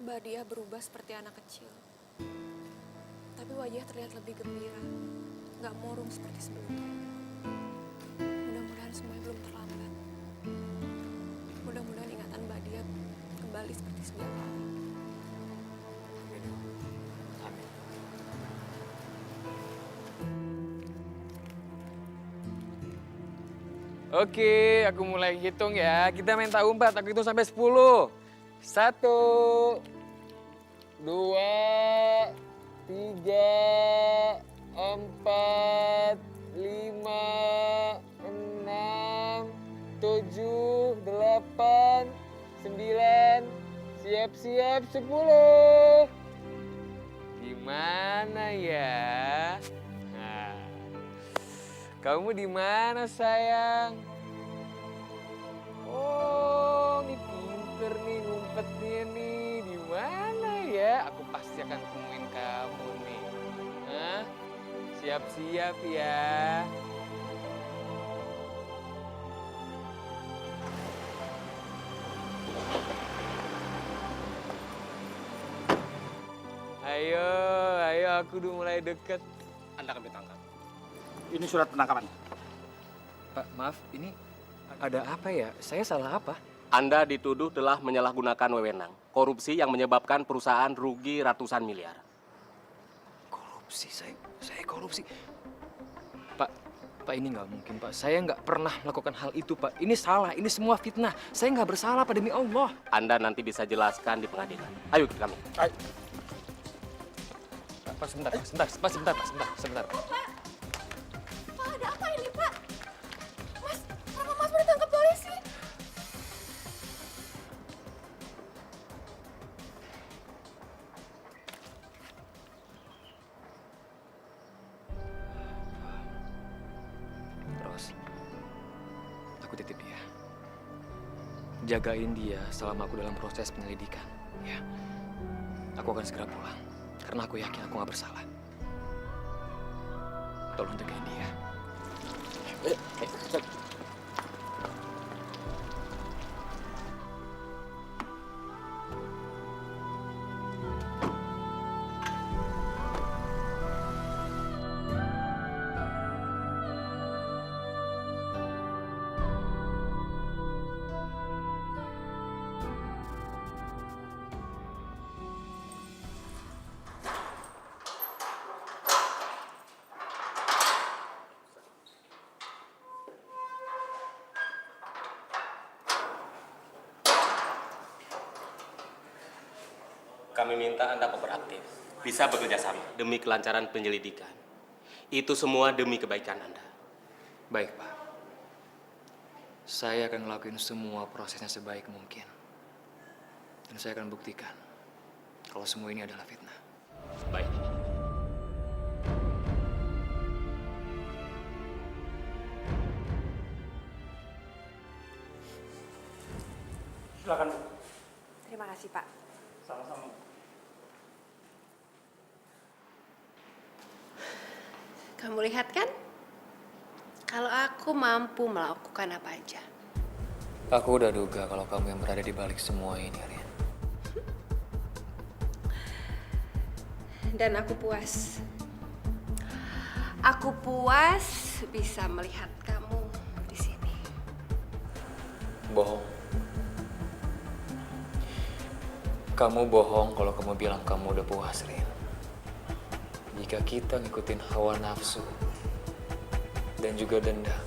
Mbak Dia berubah seperti anak kecil. Tapi wajah terlihat lebih gembira. Nggak murung seperti sebelumnya. Mudah-mudahan semuanya belum terlambat. Mudah-mudahan ingatan Mbak Dia kembali seperti sedia kala. Amin. Oke, aku mulai hitung ya. Kita main tak umpat, aku hitung sampai 10. 1, 2, 3, 4, 5, 6, 7, 8, 9, siap-siap 10. Gimana ya? Nah, kamu di mana sayang? Oh, nih pinter nih ngumpetnya nih. Di mana ya? Aku pasti akan temuin kamu nih. Hah? Siap-siap ya. Ayo, ayo aku udah mulai deket. Anda kami tangkap. Ini surat penangkapan. Pak, maaf, ini ada apa ya? Saya salah apa? Anda dituduh telah menyalahgunakan wewenang, korupsi yang menyebabkan perusahaan rugi ratusan miliar. Korupsi, saya korupsi. Pak ini nggak mungkin Pak. Saya nggak pernah melakukan hal itu Pak. Ini salah, ini semua fitnah. Saya nggak bersalah Pak, demi Allah. Anda nanti bisa jelaskan di pengadilan. Ayo ikut kami. Pak, sebentar. Pak, ada apa ini, Pak? Mas, kenapa Mas ditangkap polisi? Ros, aku titip dia. Jagain dia selama aku dalam proses penyelidikan. Ya, aku akan segera pulang. Karena aku yakin aku nggak bersalah. Tolong jagain dia. Kami minta Anda kooperatif, bisa bekerja sama demi kelancaran penyelidikan. Itu semua demi kebaikan Anda. Baik, Pak. Saya akan ngelakuin semua prosesnya sebaik mungkin. Dan saya akan buktikan kalau semua ini adalah fitnah. Baik. Silakan, Bu. Terima kasih, Pak. Sama-sama. Kamu lihat kan? Kalau aku mampu melakukan apa aja. Aku udah duga kalau kamu yang berada di balik semua ini, Rian. Dan aku puas. Aku puas bisa melihat kamu di sini. Bohong. Kamu bohong kalau kamu bilang kamu udah puas, Rian. Jika kita ngikutin hawa nafsu dan juga dendam,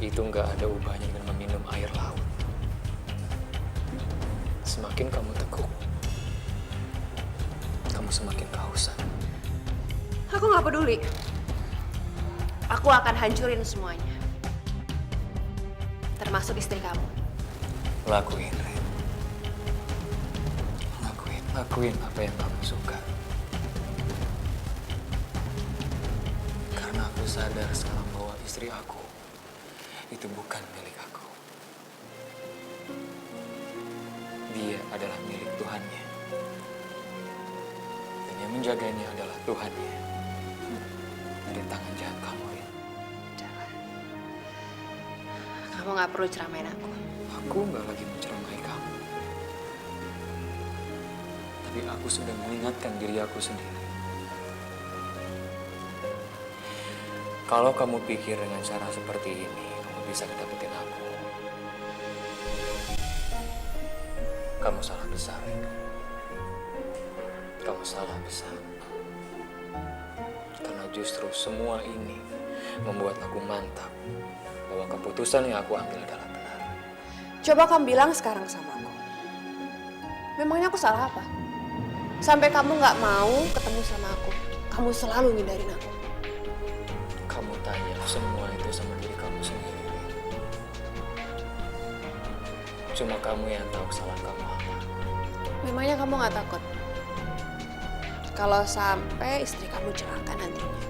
itu nggak ada ubahnya dengan meminum air laut. Semakin kamu tekuk, kamu semakin kehausan. Aku nggak peduli. Aku akan hancurin semuanya. Termasuk istri kamu. Lakuin, Rian. Lakuin apa yang kamu suka. Karena aku sadar sekarang bahwa istri aku itu bukan milik aku. Dia adalah milik Tuhannya. Dan yang menjaganya adalah Tuhannya. Dari tangan jahat kamu, Rin. Jangan. Kamu nggak perlu ceramain aku. Aku nggak lagi menceramai kamu. Tapi aku sudah mengingatkan diri aku sendiri. Kalau kamu pikir dengan cara seperti ini, kamu bisa dapetin aku. Kamu salah besar, Rin. Kamu salah besar. Karena justru semua ini membuat aku mantap bahwa keputusan yang aku ambil adalah benar. Coba kamu bilang sekarang sama aku. Memangnya aku salah apa? Sampai kamu nggak mau ketemu sama aku. Kamu selalu ngindarin aku. Kamu tanya semua itu sama diri kamu sendiri. Cuma kamu yang tahu kesalahan kamu apa. Memangnya kamu nggak takut? Kalau sampai istri kamu celaka nantinya.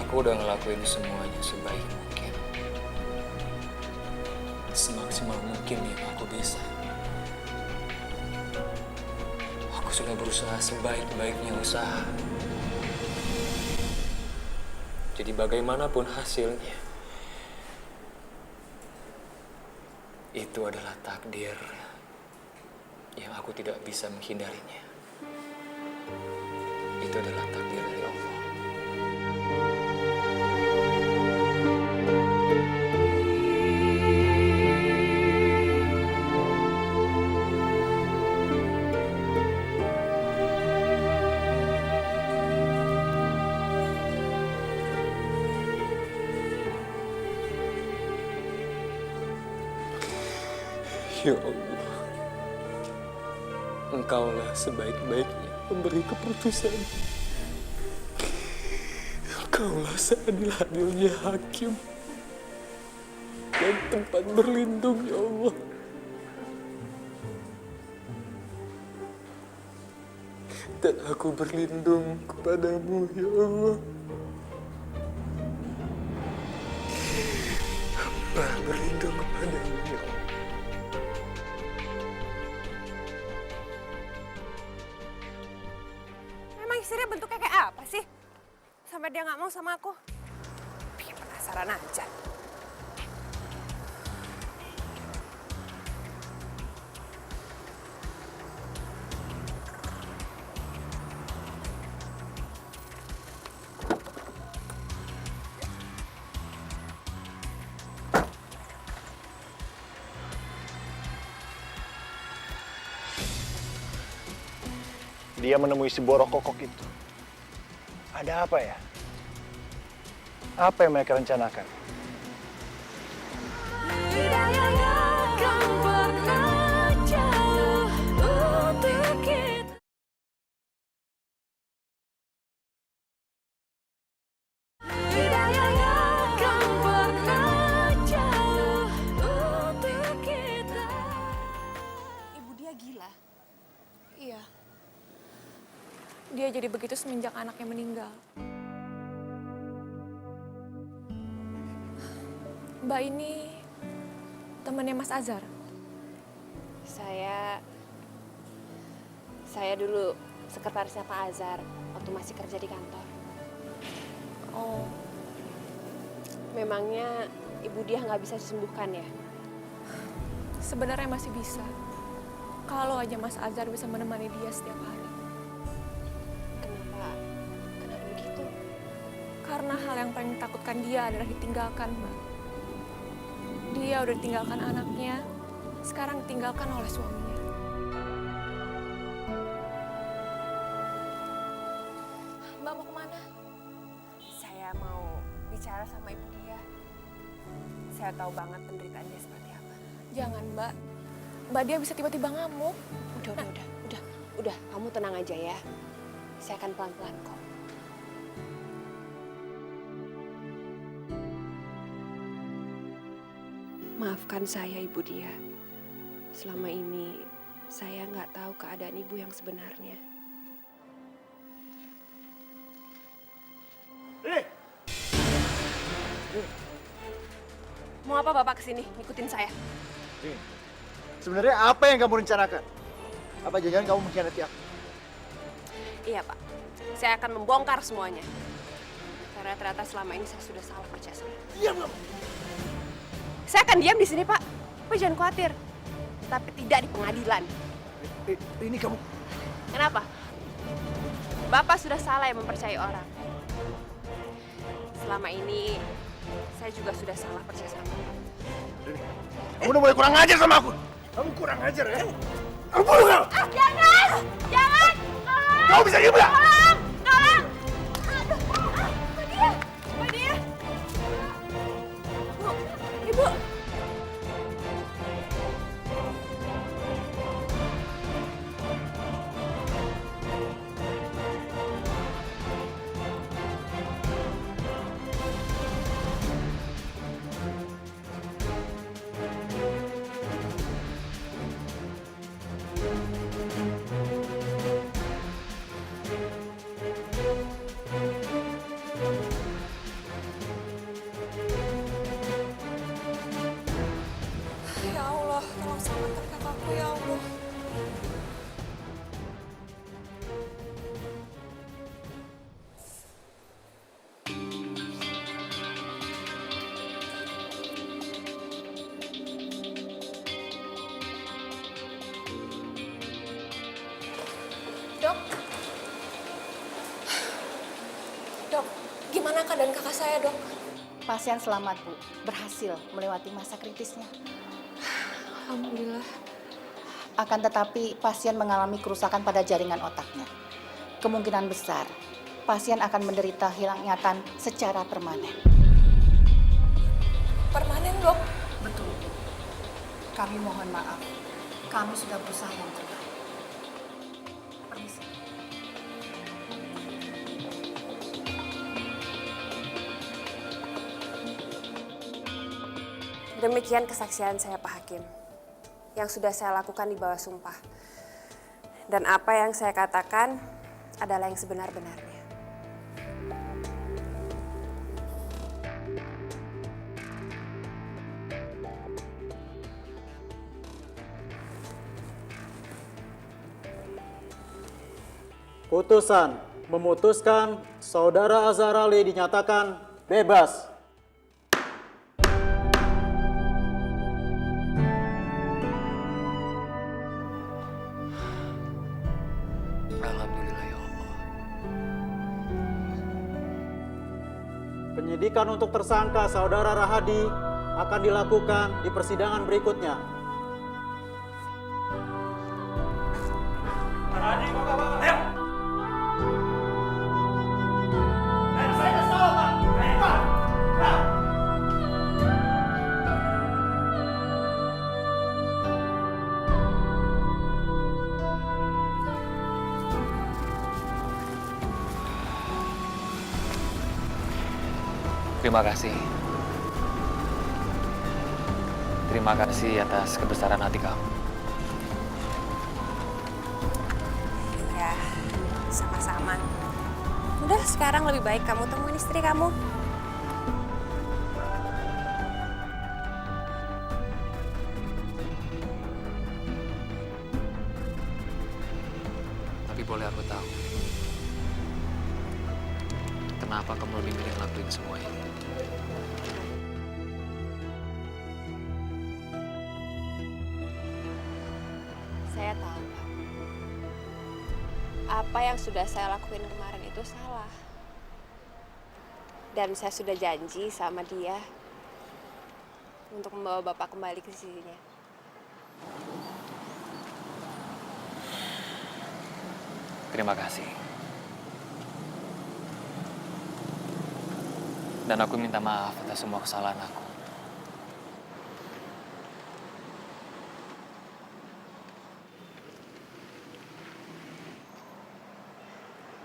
Aku udah ngelakuin semuanya sebaik mungkin. Semaksimal mungkin yang aku bisa. Aku sudah berusaha sebaik-baiknya usaha. Jadi bagaimanapun hasilnya, itu adalah takdir yang aku tidak bisa menghindarinya. Itu adalah takdir dari Allah. Ya Allah, Engkaulah sebaik-baiknya memberi keputusan. Engkaulah seadil-adilnya hakim dan tempat berlindung, ya Allah. Dan aku berlindung kepadamu, ya Allah. Hamba berlindung kepadamu, ya Allah. Emang istrinya bentuknya kayak apa sih? Sampai dia nggak mau sama aku. Bikin penasaran aja. Dia menemui si borok kokok itu. Ada apa ya? Apa yang mereka rencanakan? Tidak akan pernah jauh untuk dia jadi begitu semenjak anaknya meninggal. Mbak ini temannya Mas Azhar. Saya dulu sekretarisnya Pak Azhar waktu masih kerja di kantor. Oh, Memangnya Ibu Diah nggak bisa disembuhkan ya? sebenarnya masih bisa. Kalau aja Mas Azhar bisa menemani dia setiap hari. Kenapa begitu? Karena hal yang paling ditakutkan dia adalah ditinggalkan, Mbak. Dia udah ditinggalkan anaknya, sekarang ditinggalkan oleh suaminya. Mbak mau kemana? Saya mau bicara sama Ibu Diah. Saya tahu banget penderitaan dia seperti apa. Jangan, Mbak. Mbak dia bisa tiba-tiba ngamuk. Udah, kamu tenang aja ya. Saya akan pelan-pelan kok. Maafkan saya, Ibu Diah. Selama ini saya nggak tahu keadaan Ibu yang sebenarnya. Mau apa Bapak kesini? Ngikutin saya. Sebenarnya apa yang kamu rencanakan? Apa jangan kamu mengkhianati aku? Iya Pak, saya akan membongkar semuanya. Karena ternyata selama ini saya sudah salah percaya sama Ibu. Diam kamu! Saya akan diam di sini Pak. Bapak jangan khawatir. Tapi tidak di pengadilan. Ini kamu... Kenapa? Bapak sudah salah yang mempercayai orang. Selama ini saya juga sudah salah percaya sama Bapak. Kamu udah mulai kurang ajar sama aku. Kamu kurang ajar ya? Aku bunuh kamu. Jangan! Jangan! Tolong! Kamu bisa diam nggak? Tolong! Tolong! Aduh! Mbak Diah! Mbak Diah! Bu! Ibu! Ya Allah, tolong selamatkan kakakku ya Allah. Dok, gimana keadaan kakak saya, Dok? Pasien selamat, Bu. Berhasil melewati masa kritisnya. Alhamdulillah. Akan tetapi pasien mengalami kerusakan pada jaringan otaknya. Kemungkinan besar pasien akan menderita hilang ingatan secara permanen. Permanen, Dok? Betul. Kami mohon maaf. Kami sudah berusaha yang terbaik. Permisi. Demikian kesaksian saya Pak Hakim. Yang sudah saya lakukan di bawah sumpah. Dan apa yang saya katakan adalah yang sebenar-benarnya. Putusan memutuskan Saudara Azhar Ali dinyatakan bebas. Alhamdulillah ya Allah. Penyidikan untuk tersangka Saudara Rahadi akan dilakukan di persidangan berikutnya. Rahadi, ayo! Saya kasih tahu, Pak! Pak! Terima kasih. Terima kasih atas kebesaran hati kamu. Ya, sama-sama. Udah, sekarang lebih baik kamu temuin istri kamu. Tapi boleh aku tahu, kenapa kamu lebih milih ngelakuin semua ini? Saya tahu, Pak. Apa yang sudah saya lakuin kemarin itu salah. Dan saya sudah janji sama dia untuk membawa Bapak kembali ke sisinya. Terima kasih. Dan aku minta maaf atas semua kesalahan aku.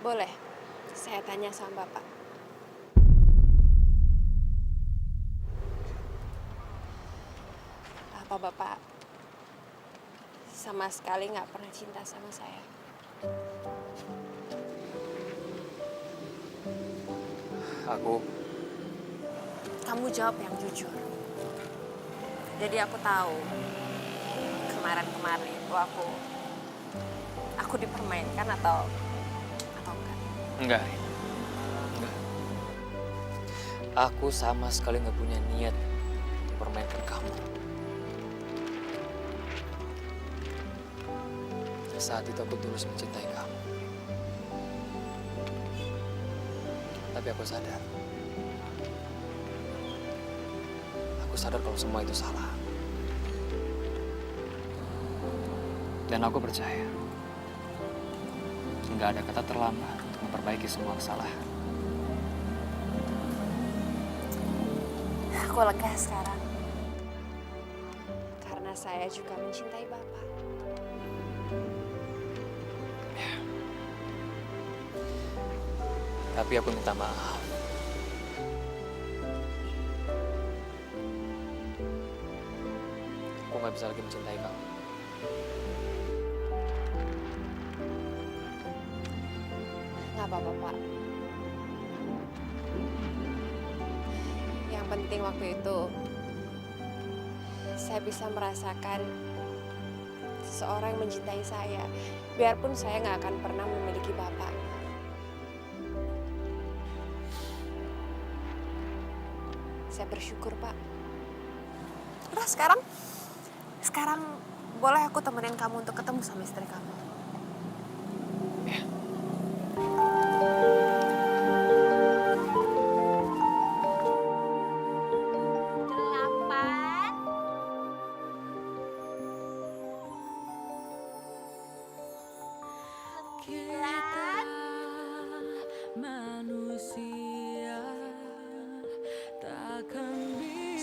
Boleh, saya tanya sama Bapak. Apa Bapak sama sekali nggak pernah cinta sama saya? Kamu jawab yang jujur. Jadi aku tahu kemarin itu aku dipermainkan atau enggak? Enggak, Rin. Enggak. Aku sama sekali nggak punya niat mempermainkan kamu. Saat itu aku tulus mencintai kamu. Tapi aku sadar. Aku sadar kalau semua itu salah. Dan aku percaya, nggak ada kata terlambat untuk memperbaiki semua kesalahan. Aku lega sekarang. Karena saya juga mencintai Bapak. Tapi aku minta maaf. Aku nggak bisa lagi mencintai kamu. Nggak apa-apa, Pak. Yang penting waktu itu saya bisa merasakan seseorang yang mencintai saya. Biarpun saya nggak akan pernah memiliki Bapak. Saya bersyukur, Pak. Udah, sekarang boleh aku temenin kamu untuk ketemu sama istri kamu.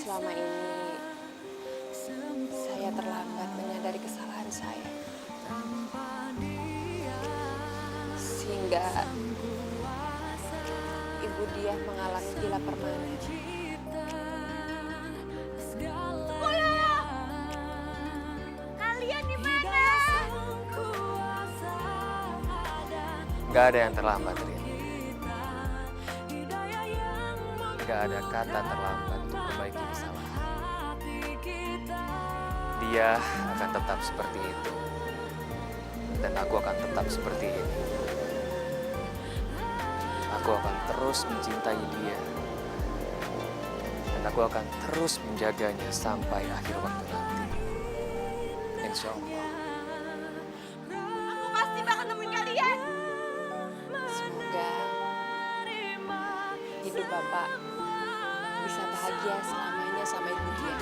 Selama ini saya terlambat menyadari kesalahan saya, sehingga ibu dia mengalami gila permanen. Kalian di mana? Gak ada yang terlambat, Rin. Gak ada kata terlambat untuk memperbaiki kesalahan. Dia akan tetap seperti itu. Dan aku akan tetap seperti ini. Aku akan terus mencintai dia. Dan aku akan terus menjaganya sampai akhir waktu nanti. Insya Allah. Aku pasti bakal nemuin kalian. Semoga hidup Bapak bisa bahagia selamanya sama ibu dia.